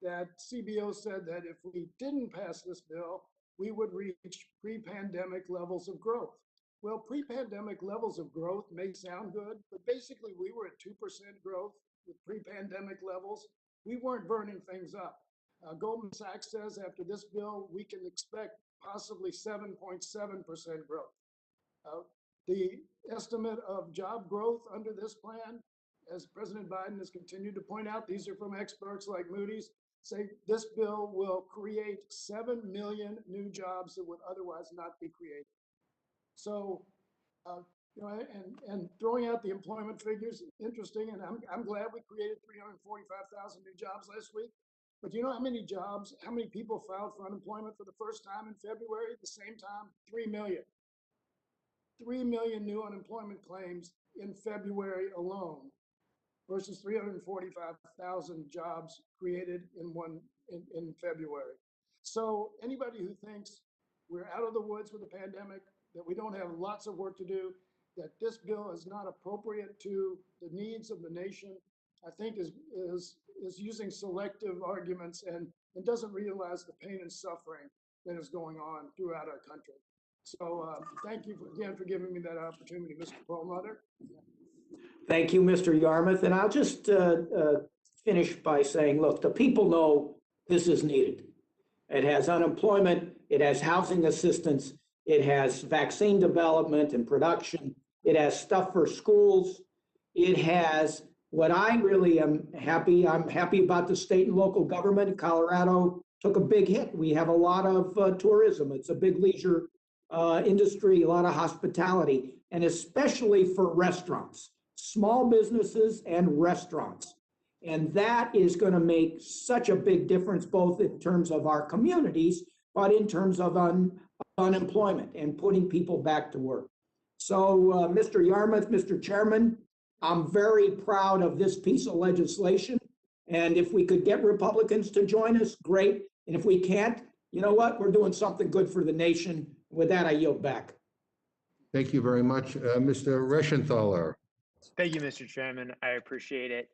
that CBO said that if we didn't pass this bill, we would reach pre-pandemic levels of growth. Well, pre-pandemic levels of growth may sound good, but basically we were at 2% growth with pre-pandemic levels. We weren't burning things up. Goldman Sachs says after this bill, we can expect possibly 7.7% growth. The estimate of job growth under this plan, as President Biden has continued to point out, these are from experts like Moody's, say this bill will create 7 million new jobs that would otherwise not be created. So, and throwing out the employment figures, interesting, and I'm glad we created 345,000 new jobs last week. But do you know how many jobs, how many people filed for unemployment for the first time in February at the same time? 3 million. 3 million new unemployment claims in February alone versus 345,000 jobs created in February. So anybody who thinks we're out of the woods with the pandemic, that we don't have lots of work to do, that this bill is not appropriate to the needs of the nation, I think is using selective arguments and doesn't realize the pain and suffering that is going on throughout our country. So thank you again for giving me that opportunity, Mr. Perlmutter. Thank you, Mr. Yarmouth. And I'll just finish by saying, look, the people know this is needed. It has unemployment, it has housing assistance, it has vaccine development and production, it has stuff for schools, it has what I really I'm happy about the state and local government. Colorado took a big hit. We have a lot of tourism. It's a big leisure industry, a lot of hospitality, and especially for restaurants, small businesses and restaurants. And that is going to make such a big difference, both in terms of our communities, but in terms of unemployment and putting people back to work. So, Mr. Yarmouth, Mr. Chairman, I'm very proud of this piece of legislation. And if we could get Republicans to join us, great. And if we can't, you know what? We're doing something good for the nation. With that, I yield back. Thank you very much. Mr. Reschenthaler. Thank you, Mr. Chairman. I appreciate it.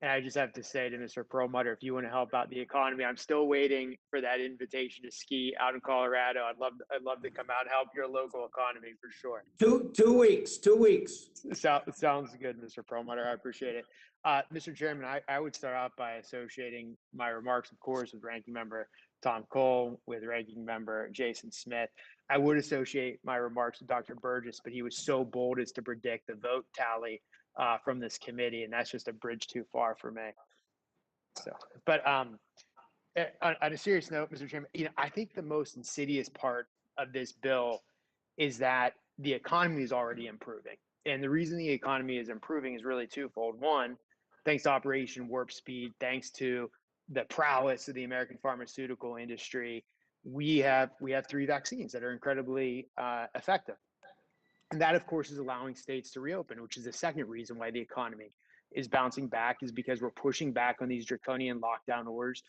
And I just have to say to Mr. Perlmutter, if you want to help out the economy, I'm still waiting for that invitation to ski out in Colorado. I'd love to come out and help your local economy for sure. 2 weeks. 2 weeks. Sounds good, Mr. Perlmutter. I appreciate it. Mr. Chairman, I would start off by associating my remarks, of course, with Ranking Member Tom Cole, with Ranking Member Jason Smith. I would associate my remarks with Dr. Burgess, but he was so bold as to predict the vote tally from this committee, and that's just a bridge too far for me. So, but on a serious note, Mr. Chairman, I think the most insidious part of this bill is that the economy is already improving. And the reason the economy is improving is really twofold. One, thanks to Operation Warp Speed, thanks to the prowess of the American pharmaceutical industry, we have 3 vaccines that are incredibly effective. And that, of course, is allowing states to reopen, which is the second reason why the economy is bouncing back, is because we're pushing back on these draconian lockdown orders,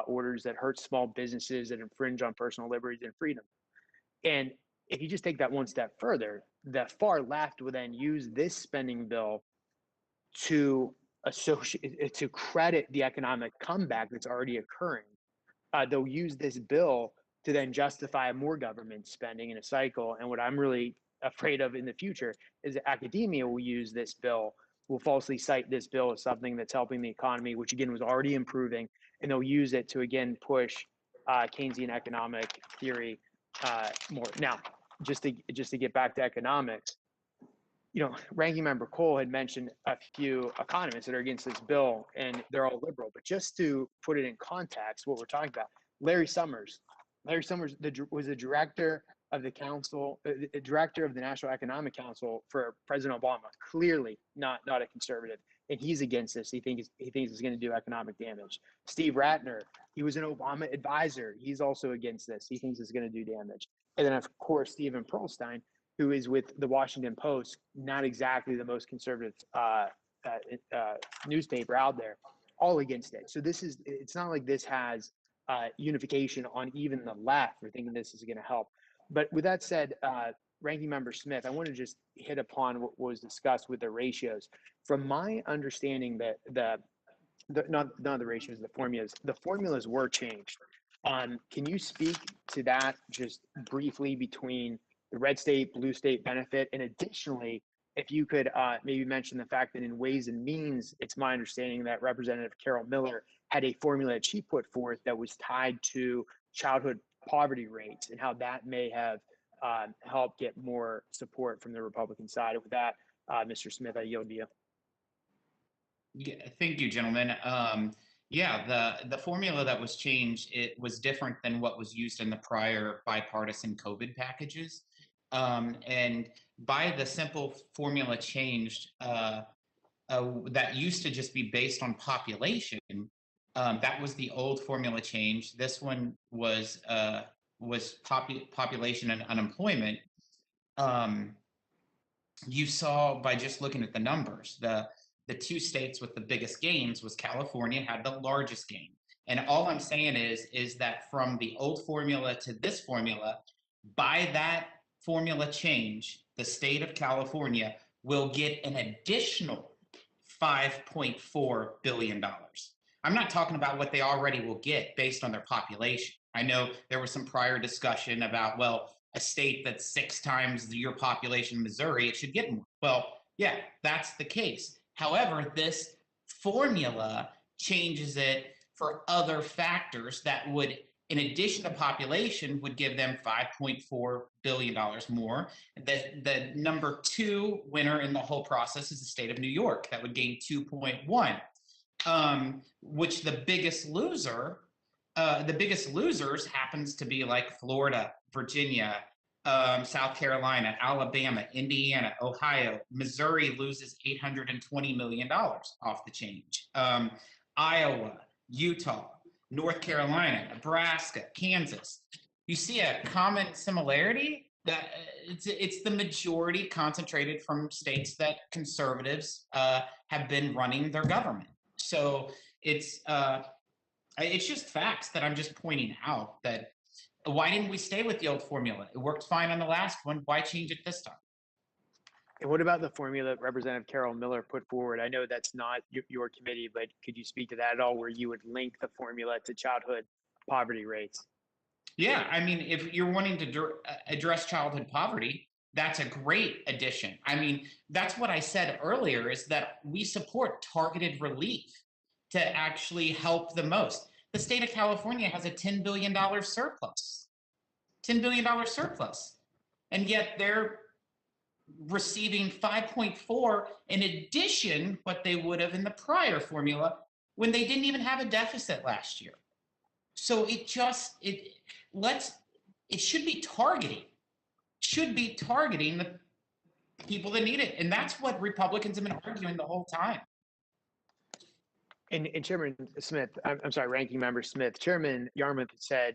orders that hurt small businesses, that infringe on personal liberties and freedom. And if you just take that one step further, the far left will then use this spending bill to credit the economic comeback that's already occurring. They'll use this bill to then justify more government spending in a cycle. And what I'm really afraid of in the future is that academia will falsely cite this bill as something that's helping the economy, which again was already improving, and they'll use it to again push Keynesian economic theory more. Now, just to get back to economics, Ranking Member Cole had mentioned a few economists that are against this bill, and they're all liberal. But just to put it in context, what we're talking about, Larry Summers was the director of the council, director of the National Economic Council for President Obama. Clearly not a conservative, and he's against this. He thinks it's going to do economic damage. Steve Ratner, he was an Obama advisor. He's also against this. He thinks it's going to do damage. And then, of course, Stephen Pearlstein, who is with the Washington Post, not exactly the most conservative newspaper out there, all against it. So it's not like this has unification on even the left for thinking this is going to help. But with that said, Ranking Member Smith, I want to just hit upon what was discussed with the ratios. From my understanding, that not the ratios, the formulas were changed. Can you speak to that just briefly between the red state, blue state benefit? And additionally, if you could maybe mention the fact that in Ways and Means, it's my understanding that Representative Carol Miller had a formula that she put forth that was tied to childhood poverty rates and how that may have helped get more support from the Republican side. With that, Mr. Smith, I yield to you. Yeah, thank you, gentlemen. The formula that was changed, it was different than what was used in the prior bipartisan COVID packages. And by the simple formula changed, that used to just be based on population. That was the old formula change. This one was population and unemployment. You saw by just looking at the numbers, the 2 states with the biggest gains was California had the largest gain. And all I'm saying is that from the old formula to this formula, by that formula change, the state of California will get an additional $5.4 billion. I'm not talking about what they already will get based on their population. I know there was some prior discussion about, well, a state that's 6 times your population, Missouri, it should get more. Well, yeah, that's the case. However, this formula changes it for other factors that would, in addition to population, would give them $5.4 billion more. The number 2 winner in the whole process is the state of New York. That would gain 2.1, which the biggest losers happens to be like Florida, Virginia, South Carolina, Alabama, Indiana, Ohio. Missouri loses $820 million off the change. Iowa, Utah, North Carolina, Nebraska, Kansas. You see a common similarity that it's the majority concentrated from states that conservatives have been running their government. So it's just facts that I'm just pointing out. That why didn't we stay with the old formula? It worked fine on the last one. Why change it this time? And what about the formula that Representative Carol Miller put forward? I know that's not your committee, but could you speak to that at all, where you would link the formula to childhood poverty rates? Yeah, I mean, if you're wanting to address childhood poverty, that's a great addition. I mean, that's what I said earlier, is that we support targeted relief to actually help the most. the state of California has a $10 billion surplus. $10 billion surplus. And yet they're receiving 5.4 in addition what they would have in the prior formula when they didn't even have a deficit last year. So it should be targeting the people that need it. And that's what Republicans have been arguing the whole time. And Chairman Smith, I'm sorry, Ranking Member Smith, Chairman Yarmouth said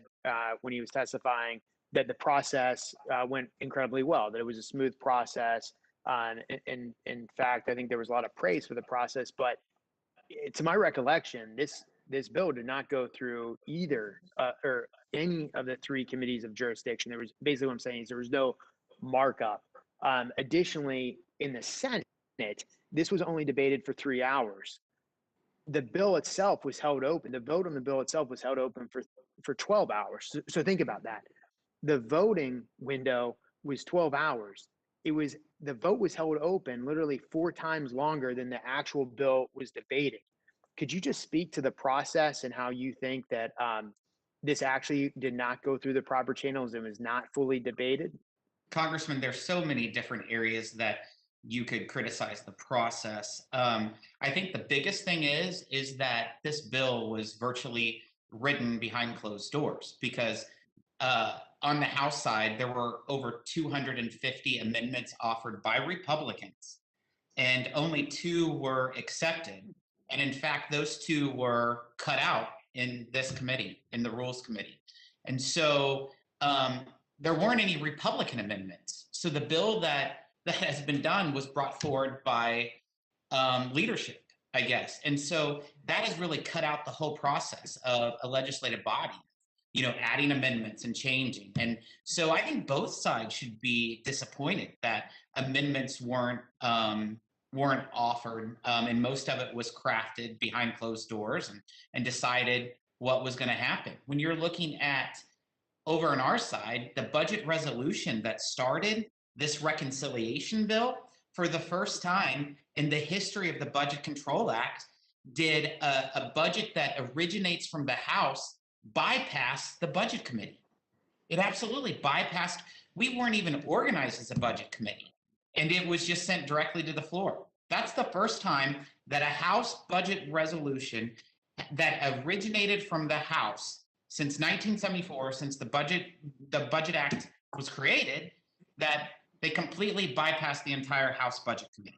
when he was testifying that the process went incredibly well, that it was a smooth process. And in fact, I think there was a lot of praise for the process, but to my recollection, this bill did not go through either or any of the three committees of jurisdiction. There was basically what I'm saying is there was no markup. Additionally, in the Senate, this was only debated for 3 hours. The bill itself was held open. The vote on the bill itself was held open for 12 hours. So think about that. The voting window was 12 hours. The vote was held open literally 4 times longer than the actual bill was debated. Could you just speak to the process and how you think that this actually did not go through the proper channels and was not fully debated? Congressman, there's so many different areas that you could criticize the process. I think the biggest thing is that this bill was virtually written behind closed doors because on the House side, there were over 250 amendments offered by Republicans, and only 2 were accepted. And in fact, those 2 were cut out in this committee, in the Rules Committee. And so there weren't any Republican amendments. So the bill that has been done was brought forward by leadership, I guess. And so that has really cut out the whole process of a legislative body, adding amendments and changing. And so I think both sides should be disappointed that amendments weren't offered, and most of it was crafted behind closed doors and decided what was going to happen. When you're looking at over on our side, the budget resolution that started this reconciliation bill, for the first time in the history of the Budget Control Act, did a budget that originates from the House bypass the Budget Committee. It absolutely bypassed. We weren't even organized as a Budget Committee, and it was just sent directly to the floor. That's the first time that a House budget resolution that originated from the House since 1974, since the Budget Act was created, that they completely bypassed the entire House Budget Committee.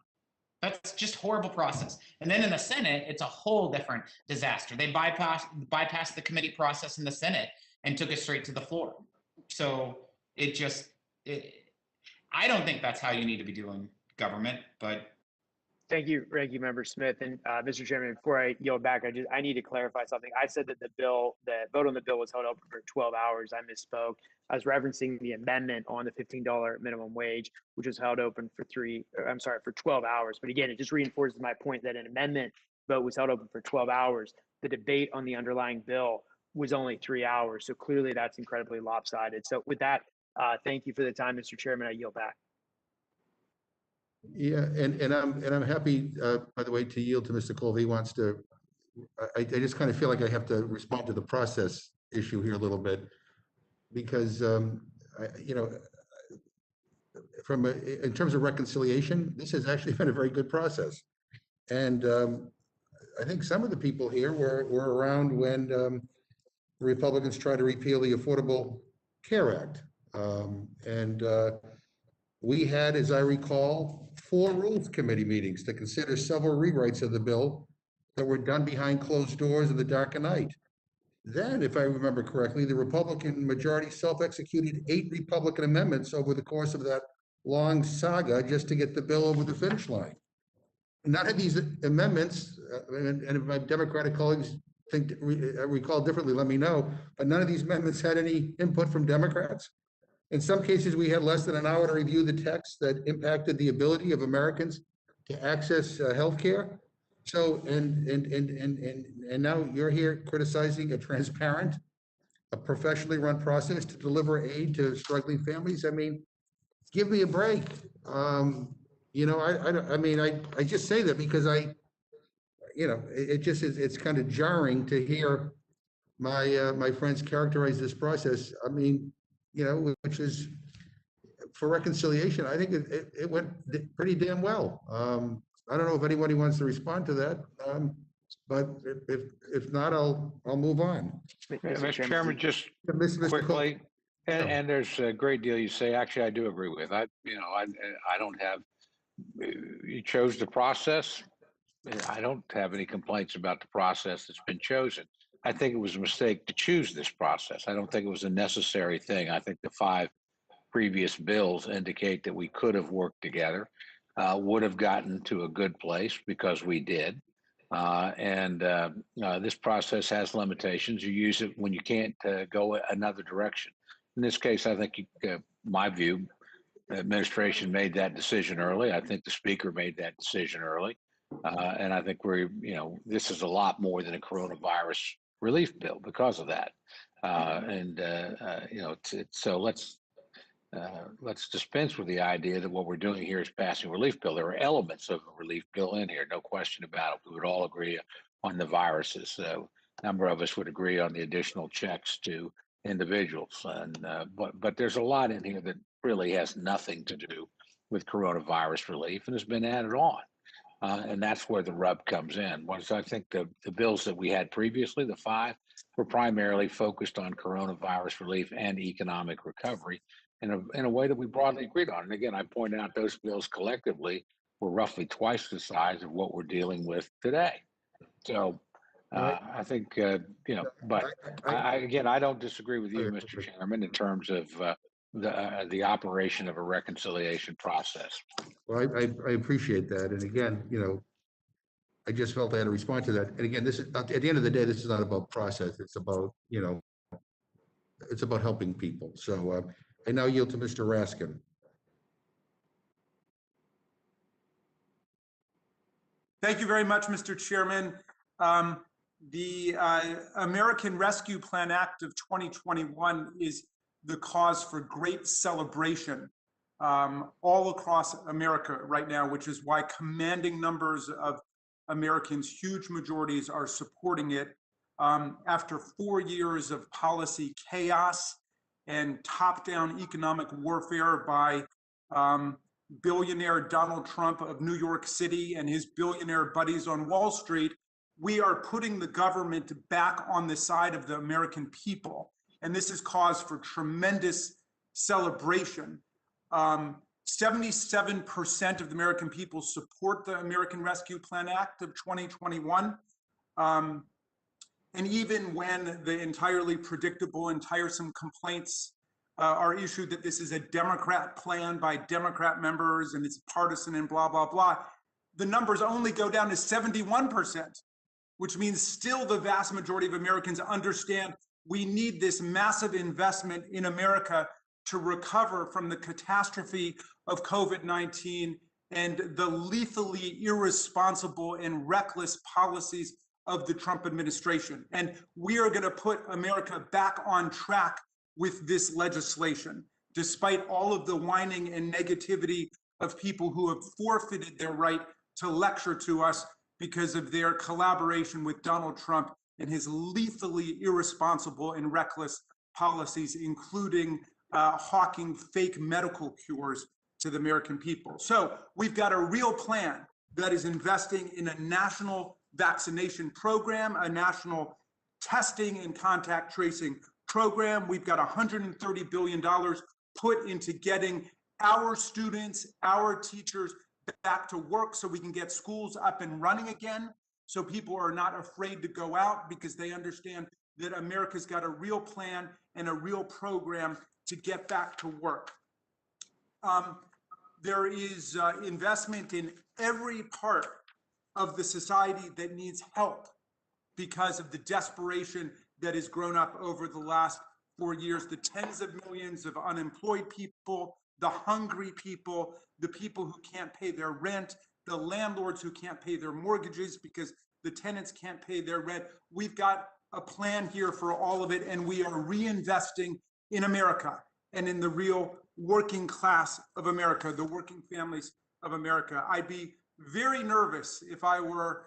That's just horrible process. And then in the Senate, it's a whole different disaster. They bypassed the committee process in the Senate and took it straight to the floor. So I don't think that's how you need to be doing government, but. Thank you, Ranking Member Smith. And Mr. Chairman, before I yield back, I need to clarify something. I said that the vote on the bill was held open for 12 hours. I misspoke. I was referencing the amendment on the $15 minimum wage, which was held open for 12 hours. But again, it just reinforces my point that an amendment vote was held open for 12 hours. The debate on the underlying bill was only 3 hours. So clearly that's incredibly lopsided. So with that, thank you for the time, Mr. Chairman. I yield back. Yeah, and I'm happy, by the way, to yield to Mr. Cole. He wants to. I just kind of feel like I have to respond to the process issue here a little bit, because in terms of reconciliation, this has actually been a very good process, and I think some of the people here were around when the Republicans tried to repeal the Affordable Care Act, and we had, as I recall, 4 Rules Committee meetings to consider several rewrites of the bill that were done behind closed doors in the dark of night. Then, if I remember correctly, the Republican majority self-executed 8 Republican amendments over the course of that long saga just to get the bill over the finish line. None of these amendments, and if my Democratic colleagues recall differently, let me know, but none of these amendments had any input from Democrats. In some cases, we had less than an hour to review the text that impacted the ability of Americans to access health care. So, and now you're here criticizing a transparent, a professionally run process to deliver aid to struggling families. I mean, give me a break. I just say that because it just is, it's kind of jarring to hear my friends characterize this process, I mean, which is for reconciliation, I think it went pretty damn well. I don't know if anybody wants to respond to that, but if not, I'll move on. Mr. Chairman, just Mr. Cole. quickly, Yeah. and there's a great deal you say, actually, I do agree with. I don't have, you chose the process. I don't have any complaints about the process that's been chosen. I think it was a mistake to choose this process. I don't think it was a necessary thing. I think the 5 previous bills indicate that we could have worked together, would have gotten to a good place because we did. This process has limitations. You use it when you can't go another direction. In this case, I think, my view, the administration made that decision early. I think the speaker made that decision early. And I think this is a lot more than a coronavirus relief bill because of that. So let's dispense with the idea that what we're doing here is passing a relief bill. There are elements of a relief bill in here, no question about it. We would all agree on the viruses. So a number of us would agree on the additional checks to individuals. But there's a lot in here that really has nothing to do with coronavirus relief and has been added on. And that's where the rub comes in. Once I think the bills that we had previously, the 5, were primarily focused on coronavirus relief and economic recovery in a way that we broadly agreed on. And again, I pointed out those bills collectively were roughly twice the size of what we're dealing with today. So I think, but I don't disagree with you, Mr. Chairman, in terms of the operation of a reconciliation process. Well, I appreciate that. And again, I just felt I had to respond to that. And again, this is at the end of the day, this is not about process. It's about, it's about helping people. So I now yield to Mr. Raskin. Thank you very much, Mr. Chairman. The American Rescue Plan Act of 2021 is the cause for great celebration all across America right now, which is why commanding numbers of Americans, huge majorities, are supporting it. After 4 years of policy chaos and top-down economic warfare by billionaire Donald Trump of New York City and his billionaire buddies on Wall Street, we are putting the government back on the side of the American people. And this is cause for tremendous celebration. 77% of the American people support the American Rescue Plan Act of 2021. And even when the entirely predictable and tiresome complaints are issued that this is a Democrat plan by Democrat members and it's partisan and blah, blah, blah, the numbers only go down to 71%, which means still the vast majority of Americans understand we need this massive investment in America to recover from the catastrophe of COVID-19 and the lethally irresponsible and reckless policies of the Trump administration. And we are going to put America back on track with this legislation, despite all of the whining and negativity of people who have forfeited their right to lecture to us because of their collaboration with Donald Trump and his lethally irresponsible and reckless policies, including hawking fake medical cures to the American people. So we've got a real plan that is investing in a national vaccination program, a national testing and contact tracing program. We've got $130 billion put into getting our students, our teachers back to work so we can get schools up and running again, so people are not afraid to go out because they understand that America's got a real plan and a real program to get back to work. There is investment in every part of the society that needs help because of the desperation that has grown up over the last 4 years, the tens of millions of unemployed people, the hungry people, the people who can't pay their rent, the landlords who can't pay their mortgages because the tenants can't pay their rent. We've got a plan here for all of it, and we are reinvesting in America and in the real working class of America, the working families of America. I'd be very nervous if I were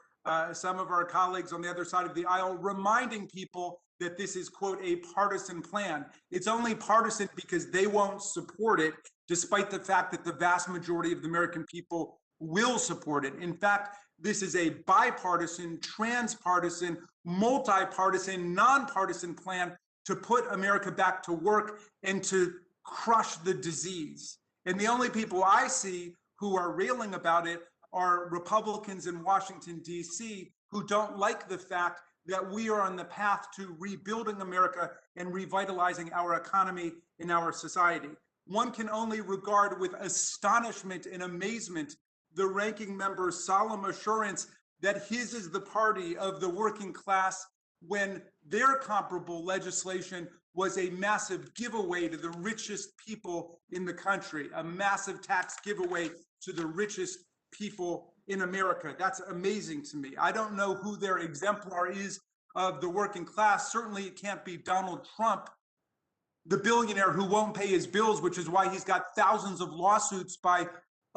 some of our colleagues on the other side of the aisle reminding people that this is, quote, a partisan plan. It's only partisan because they won't support it, despite the fact that the vast majority of the American people will support it. In fact, this is a bipartisan, transpartisan, multi-partisan, nonpartisan plan to put America back to work and to crush the disease. And the only people I see who are railing about it are Republicans in Washington, D.C., who don't like the fact that we are on the path to rebuilding America and revitalizing our economy and our society. One can only regard with astonishment and amazement the ranking member's solemn assurance that his is the party of the working class, when their comparable legislation was a massive giveaway to the richest people in the country, a massive tax giveaway to the richest people in America. That's amazing to me. I don't know who their exemplar is of the working class. Certainly it can't be Donald Trump, the billionaire who won't pay his bills, which is why he's got thousands of lawsuits by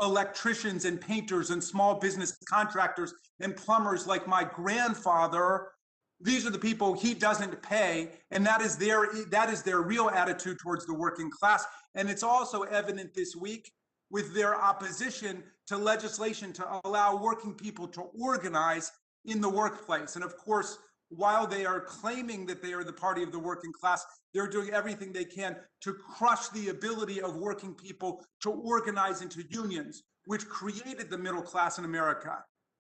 electricians and painters and small business contractors and plumbers like my grandfather. These are the people he doesn't pay, and that is their real attitude towards the working class. And it's also evident this week with their opposition to legislation to allow working people to organize in the workplace. And of course, while they are claiming that they are the party of the working class, they're doing everything they can to crush the ability of working people to organize into unions, which created the middle class in America,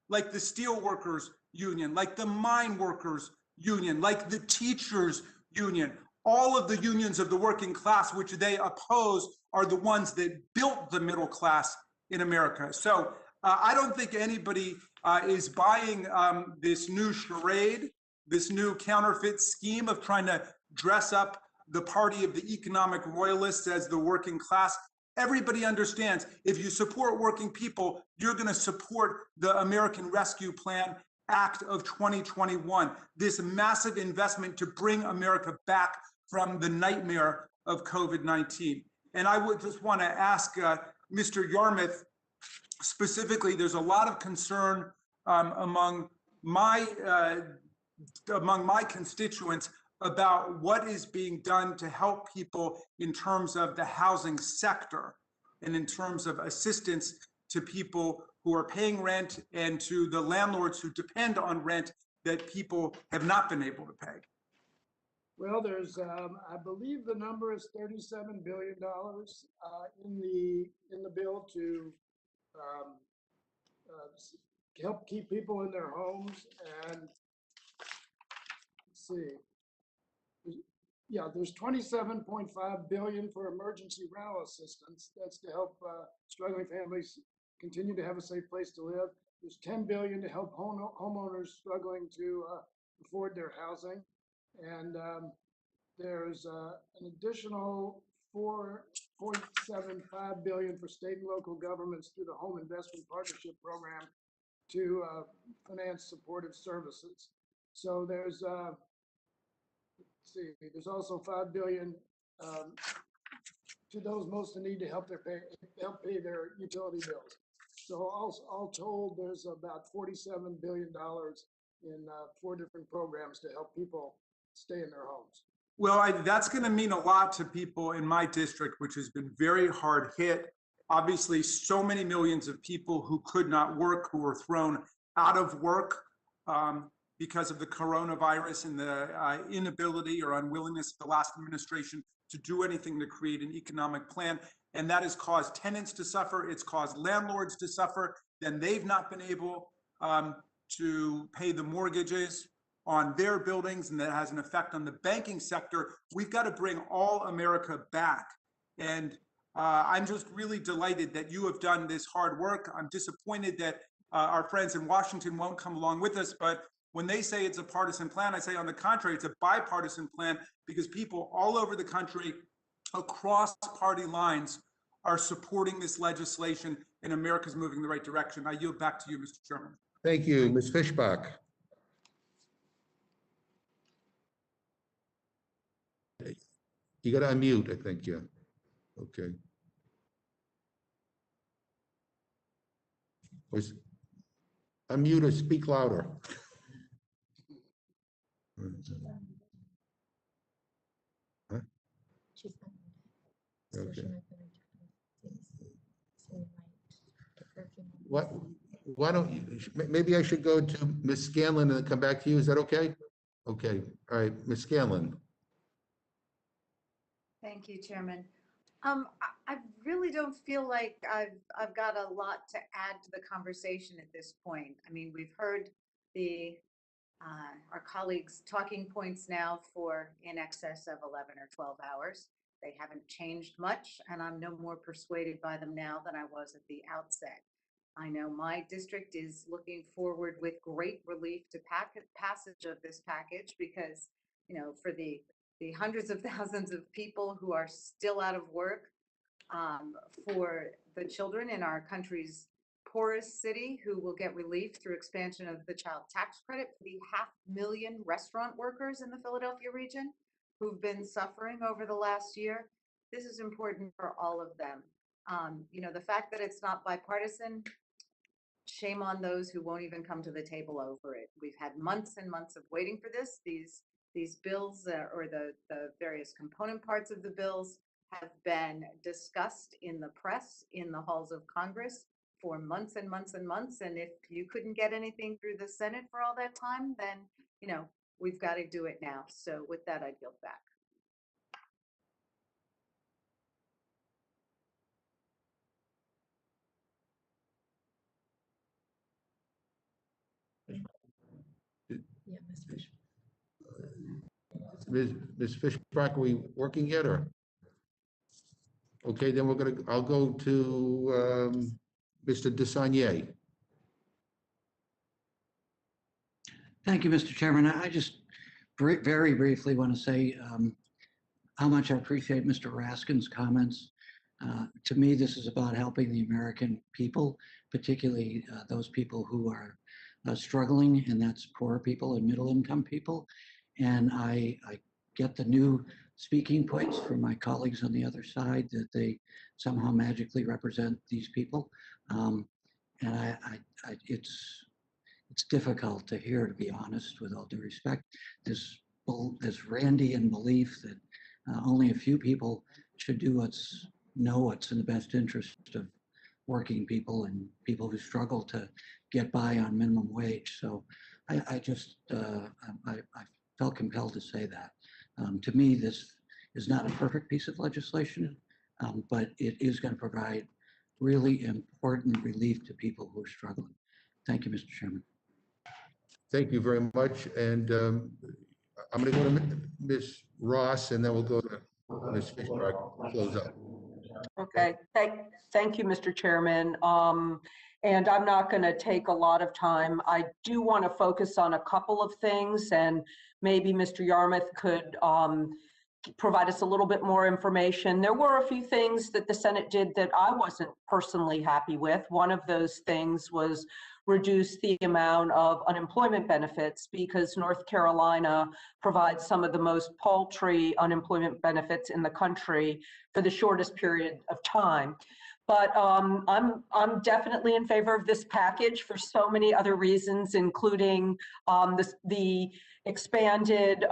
like the steel workers union, like the mine workers union, like the teachers union. All of the unions of the working class, which they oppose, are the ones that built the middle class in America. So I don't think anybody is buying this new charade, this new counterfeit scheme of trying to dress up the party of the economic royalists as the working class. Everybody understands if you support working people, you're going to support the American Rescue Plan Act of 2021, this massive investment to bring America back from the nightmare of COVID-19. And I would just want to ask Mr. Yarmouth, specifically, there's a lot of concern among my constituents about what is being done to help people in terms of the housing sector and in terms of assistance to people who are paying rent and to the landlords who depend on rent that people have not been able to pay. Well, there's, I believe the number is $37 billion in the bill to help keep people in their homes. And let's see, yeah, there's 27.5 billion for emergency rental assistance. That's to help struggling families continue to have a safe place to live. There's 10 billion to help homeowners struggling to afford their housing. And there's an additional 4.75 billion for state and local governments through the Home Investment Partnership Program to finance supportive services. So there's there's also 5 billion to those most in need to help pay their utility bills. So all told, there's about $47 billion in 4 different programs to help people stay in their homes. Well, that's going to mean a lot to people in my district, which has been very hard hit. Obviously, so many millions of people who could not work, who were thrown out of work because of the coronavirus and the inability or unwillingness of the last administration to do anything to create an economic plan. And that has caused tenants to suffer. It's caused landlords to suffer. Then they've not been able to pay the mortgages on their buildings, and that has an effect on the banking sector. We've got to bring all America back. And I'm just really delighted that you have done this hard work. I'm disappointed that our friends in Washington won't come along with us, but when they say it's a partisan plan, I say on the contrary, it's a bipartisan plan, because people all over the country across party lines are supporting this legislation, and America's moving in the right direction. I yield back to you, Mr. Chairman. Thank you. Ms. Fishbach. You got to unmute, I think, yeah. Okay. Unmute or speak louder. Okay. What, why don't you, maybe I should go to Ms. Scanlon and come back to you. Is that okay? Okay, all right, Ms. Scanlon. Thank you, Chairman. I really don't feel like I've got a lot to add to the conversation at this point. I mean, we've heard our colleagues' talking points now for in excess of 11 or 12 hours. They haven't changed much, and I'm no more persuaded by them now than I was at the outset. I know my district is looking forward with great relief to passage of this package because, you know, for the hundreds of thousands of people who are still out of work, for the children in our country's poorest city who will get relief through expansion of the child tax credit, for the 500,000 restaurant workers in the Philadelphia region who've been suffering over the last year. This is important for all of them. You know, the fact that it's not bipartisan, shame on those who won't even come to the table over it. We've had months and months of waiting for this. These bills or the various component parts of the bills have been discussed in the press, in the halls of Congress for months and months and months. And if you couldn't get anything through the Senate for all that time, then, you know, we've got to do it now. So with that, I yield back. Ms. Fishbach, are we working yet or? Okay, then I'll go to Mr. Desagne. Thank you, Mr. Chairman. I just very briefly want to say how much I appreciate Mr. Raskin's comments. To me, this is about helping the American people, particularly those people who are struggling, and that's poor people and middle-income people. And I get the new speaking points from my colleagues on the other side that they somehow magically represent these people. And it's difficult to hear, to be honest, with all due respect, this Randian belief that only a few people should know what's in the best interest of working people and people who struggle to get by on minimum wage. So I felt compelled to say that. To me, this is not a perfect piece of legislation, but it is going to provide really important relief to people who are struggling. Thank you, Mr. Chairman. Thank you very much. And I'm going to go to Ms. Ross, and then we'll go to Ms. Fishbach to close up. Okay, thank you, Mr. Chairman. And I'm not going to take a lot of time. I do want to focus on a couple of things, and maybe Mr. Yarmouth could provide us a little bit more information. There were a few things that the Senate did that I wasn't personally happy with. One of those things was reduce the amount of unemployment benefits because North Carolina provides some of the most paltry unemployment benefits in the country for the shortest period of time. But I'm definitely in favor of this package for so many other reasons, including the expanded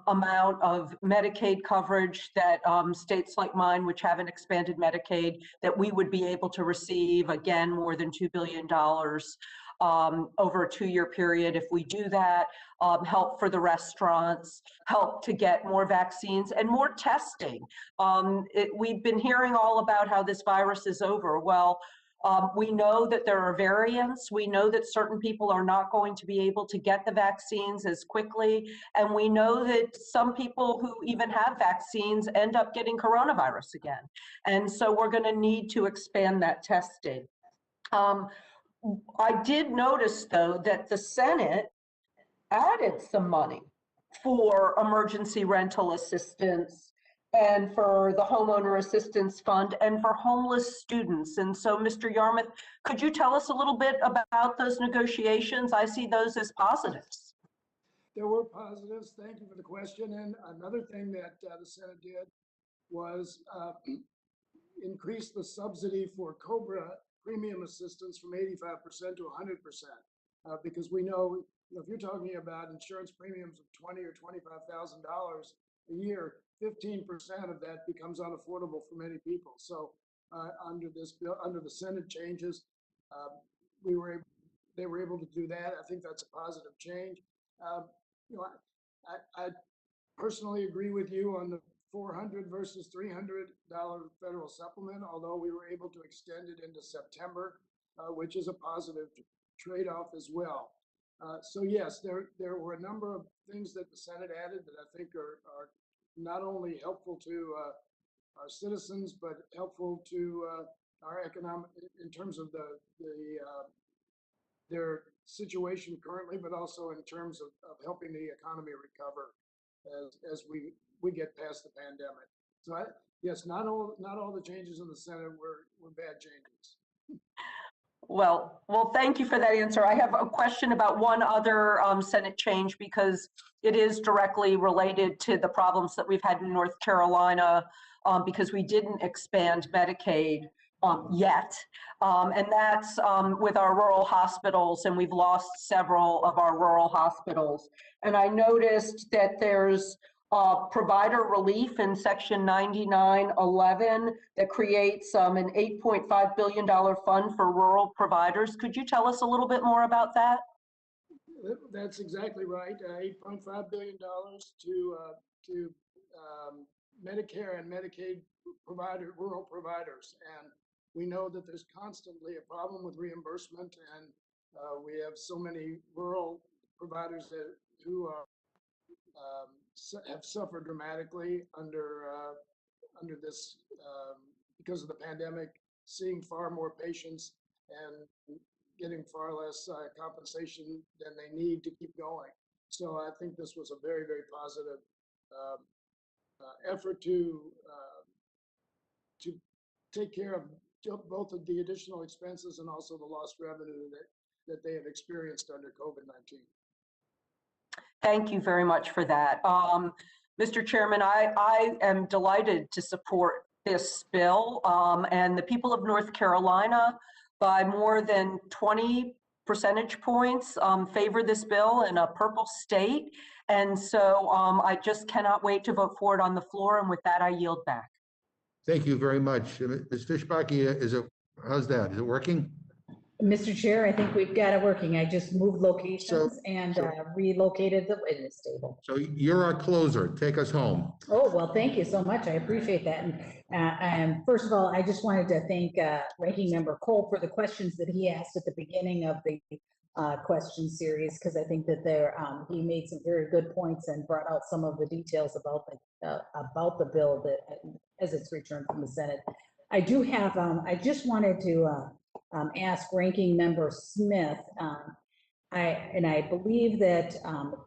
amount of Medicaid coverage that states like mine, which haven't expanded Medicaid, that we would be able to receive, again, more than $2 billion over a 2-year period if we do that, help for the restaurants, help to get more vaccines and more testing. We've been hearing all about how this virus is over. Well, we know that there are variants. We know that certain people are not going to be able to get the vaccines as quickly. And we know that some people who even have vaccines end up getting coronavirus again. And so we're going to need to expand that testing. I did notice, though, that the Senate added some money for emergency rental assistance and for the homeowner assistance fund and for homeless students. And so, Mr. Yarmouth, could you tell us a little bit about those negotiations? I see those as positives. There were positives. Thank you for the question. And another thing that the Senate did was increase the subsidy for COBRA premium assistance from 85% to 100%, because we know, if you're talking about insurance premiums of $20,000 or $25,000, a year, 15% of that becomes unaffordable for many people. So under this bill, under the Senate changes, they were able to do that. I think that's a positive change. You know, I personally agree with you on the $400 versus $300 federal supplement, although we were able to extend it into September, which is a positive trade-off as well. So yes, there were a number of things that the Senate added that I think are not only helpful to our citizens, but helpful to our economic, in terms of their situation currently, but also in terms of helping the economy recover as we get past the pandemic. So yes, not all the changes in the Senate were bad changes. Well, thank you for that answer. I have a question about one other Senate change because it is directly related to the problems that we've had in North Carolina because we didn't expand Medicaid yet. And that's with our rural hospitals, and we've lost several of our rural hospitals. And I noticed that there's provider relief in section 9911 that creates an $8.5 billion fund for rural providers. Could you tell us a little bit more about that? That's exactly right. $8.5 billion to Medicare and Medicaid rural providers. And we know that there's constantly a problem with reimbursement, and we have so many rural providers who are have suffered dramatically under this because of the pandemic, seeing far more patients and getting far less compensation than they need to keep going. So I think this was a very, very positive effort to take care of both of the additional expenses and also the lost revenue that they have experienced under COVID-19. Thank you very much for that. Mr. Chairman, I am delighted to support this bill, and the people of North Carolina by more than 20 percentage points favor this bill in a purple state. And so I just cannot wait to vote for it on the floor. And with that, I yield back. Thank you very much. Ms. Fishbach, how's that? Is it working? Mr. Chair, I think we've got it working. I just moved locations and relocated the witness table. So you're our closer. Take us home. Oh, well, thank you so much. I appreciate that. And first of all, I just wanted to thank Ranking Member Cole for the questions that he asked at the beginning of the question series, because I think that he made some very good points and brought out some of the details about the bill that as it's returned from the Senate. I do have, I just wanted to ask Ranking Member Smith, I believe that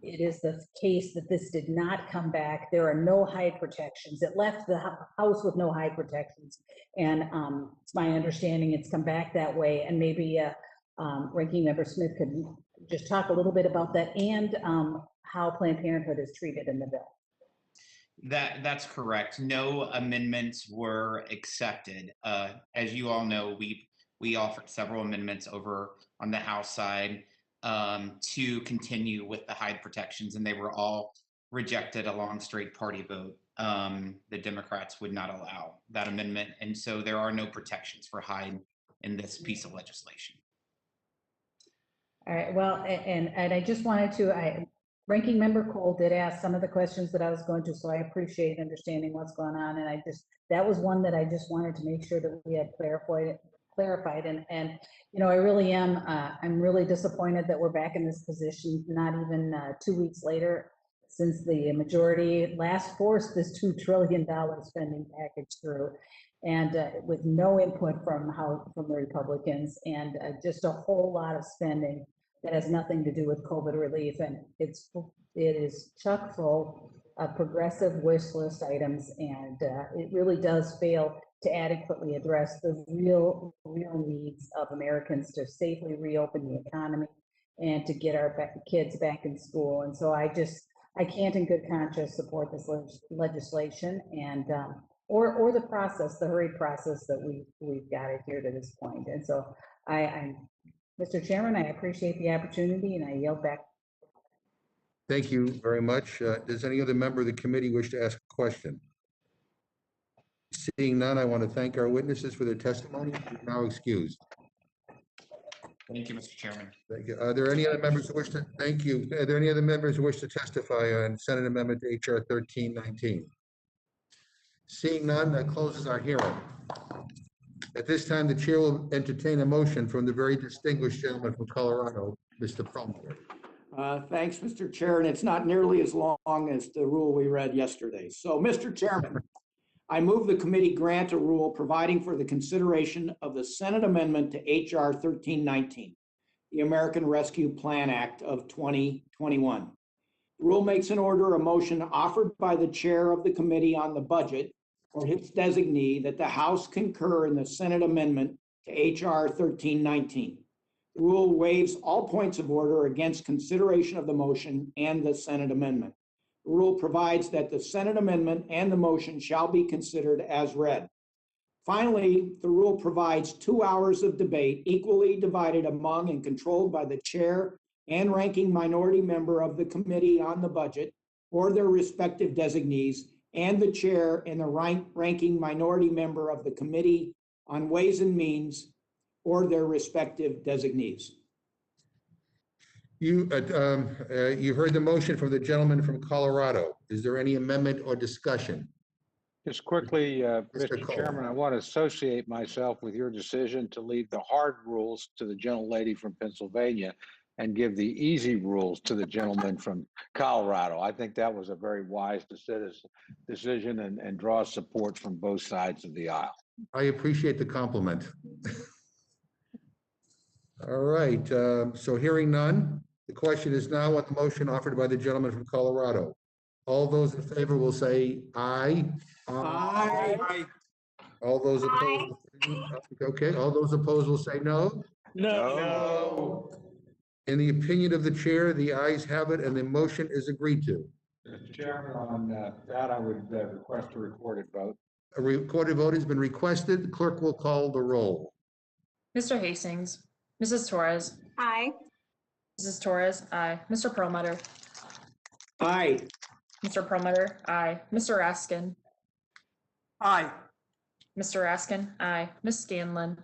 it is the case that this did not come back. There are no hide protections. It left the House with no hide protections. And it's my understanding it's come back that way. And maybe Ranking Member Smith could just talk a little bit about that and how Planned Parenthood is treated in the bill. That's correct. No amendments were accepted. As you all know, we offered several amendments over on the House side to continue with the hide protections, and they were all rejected along straight party vote. The Democrats would not allow that amendment, and so there are no protections for hide in this piece of legislation. All right, well, and I just wanted to, Ranking Member Cole did ask some of the questions that I was going to, so I appreciate understanding what's going on. And that was one that I just wanted to make sure that we had clarified. And you know, I really am, I'm really disappointed that we're back in this position, not even 2 weeks later, since the majority last forced this $2 trillion spending package through, and with no input from the Republicans, and just a whole lot of spending that has nothing to do with COVID relief. And it is chock full of progressive wish list items, and it really does fail to adequately address the real needs of Americans to safely reopen the economy and to get our kids back in school. And so I can't in good conscience support this legislation and or the process, the hurried process that we've got it here to this point. And so Mr. Chairman, I appreciate the opportunity and I yield back. Thank you very much. Does any other member of the committee wish to ask a question? Seeing none, I want to thank our witnesses for their testimony. You're now excused. Thank you, Mr. Chairman. Thank you. Are there any other members who wish to, thank you. Are there any other members who wish to testify on Senate Amendment to HR 1319? Seeing none, that closes our hearing. At this time, the chair will entertain a motion from the very distinguished gentleman from Colorado, Mr. Perlmutter. Thanks, Mr. Chair, and it's not nearly as long as the rule we read yesterday. So, Mr. Chairman, I move the committee grant a rule providing for the consideration of the Senate amendment to HR 1319, the American Rescue Plan Act of 2021. The rule makes an order a motion offered by the chair of the committee on the budget or his designee that the House concur in the Senate amendment to HR 1319. The rule waives all points of order against consideration of the motion and the Senate amendment. The rule provides that the Senate amendment and the motion shall be considered as read. Finally, the rule provides 2 hours of debate equally divided among and controlled by the chair and ranking minority member of the committee on the budget or their respective designees, and the chair and the ranking minority member of the committee on Ways and Means or their respective designees. You heard the motion from the gentleman from Colorado. Is there any amendment or discussion? Just quickly, Mr. Mr. Cole. Chairman, I want to associate myself with your decision to leave the hard rules to the gentlelady from Pennsylvania and give the easy rules to the gentleman from Colorado. I think that was a very wise decision and draws support from both sides of the aisle. I appreciate the compliment. All right, so hearing none, the question is now on the motion offered by the gentleman from Colorado. All those in favor will say aye. Aye. All those opposed, okay, all those opposed will say no. No. In the opinion of the chair, the ayes have it and the motion is agreed to. Mr. Chairman, on that, I would request a recorded vote. A recorded vote has been requested. The clerk will call the roll. Mr. Hastings, Mrs. Torres, Aye. Mrs. Torres, aye. Mr. Perlmutter, Aye. Mr. Perlmutter, aye. Mr. Raskin, Aye. Mr. Raskin, aye. Ms. Scanlon,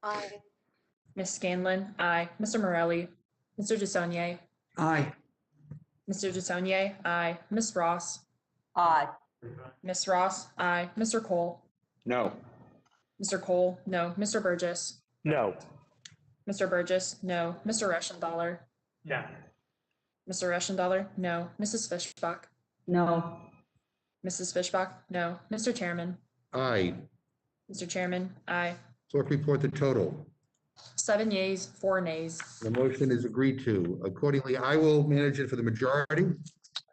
Aye. Ms. Scanlon, aye. Mr. Morelli, Mr. DeSaulnier, Aye. Mr. DeSaulnier, aye. Ms. Ross, Aye. Ms. Ross, aye. Mr. Cole, No. Mr. Cole, no. Mr. Burgess, No. Mr. Burgess, no. Mr. Reschenthaler, Yeah. Mr. Reschenthaler, no. Mrs. Fishbach, No. Mrs. Fishbach, no. Mr. Chairman, Aye. Mr. Chairman, aye. Clerk report the total. 7 yeas, 4 nays. The motion is agreed to. Accordingly, I will manage it for the majority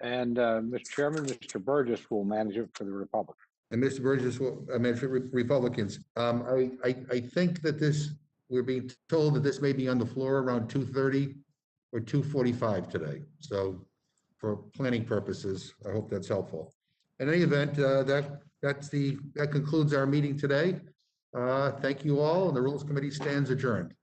And Mr. Chairman, Mr. Burgess will manage it for the Republicans. and Mr. Burgess will manage for Republicans. I think that we're being told that this may be on the floor around 2:30 or 2:45 today. So for planning purposes, I hope that's helpful. In any event, that concludes our meeting today. Thank you all, and the Rules Committee stands adjourned.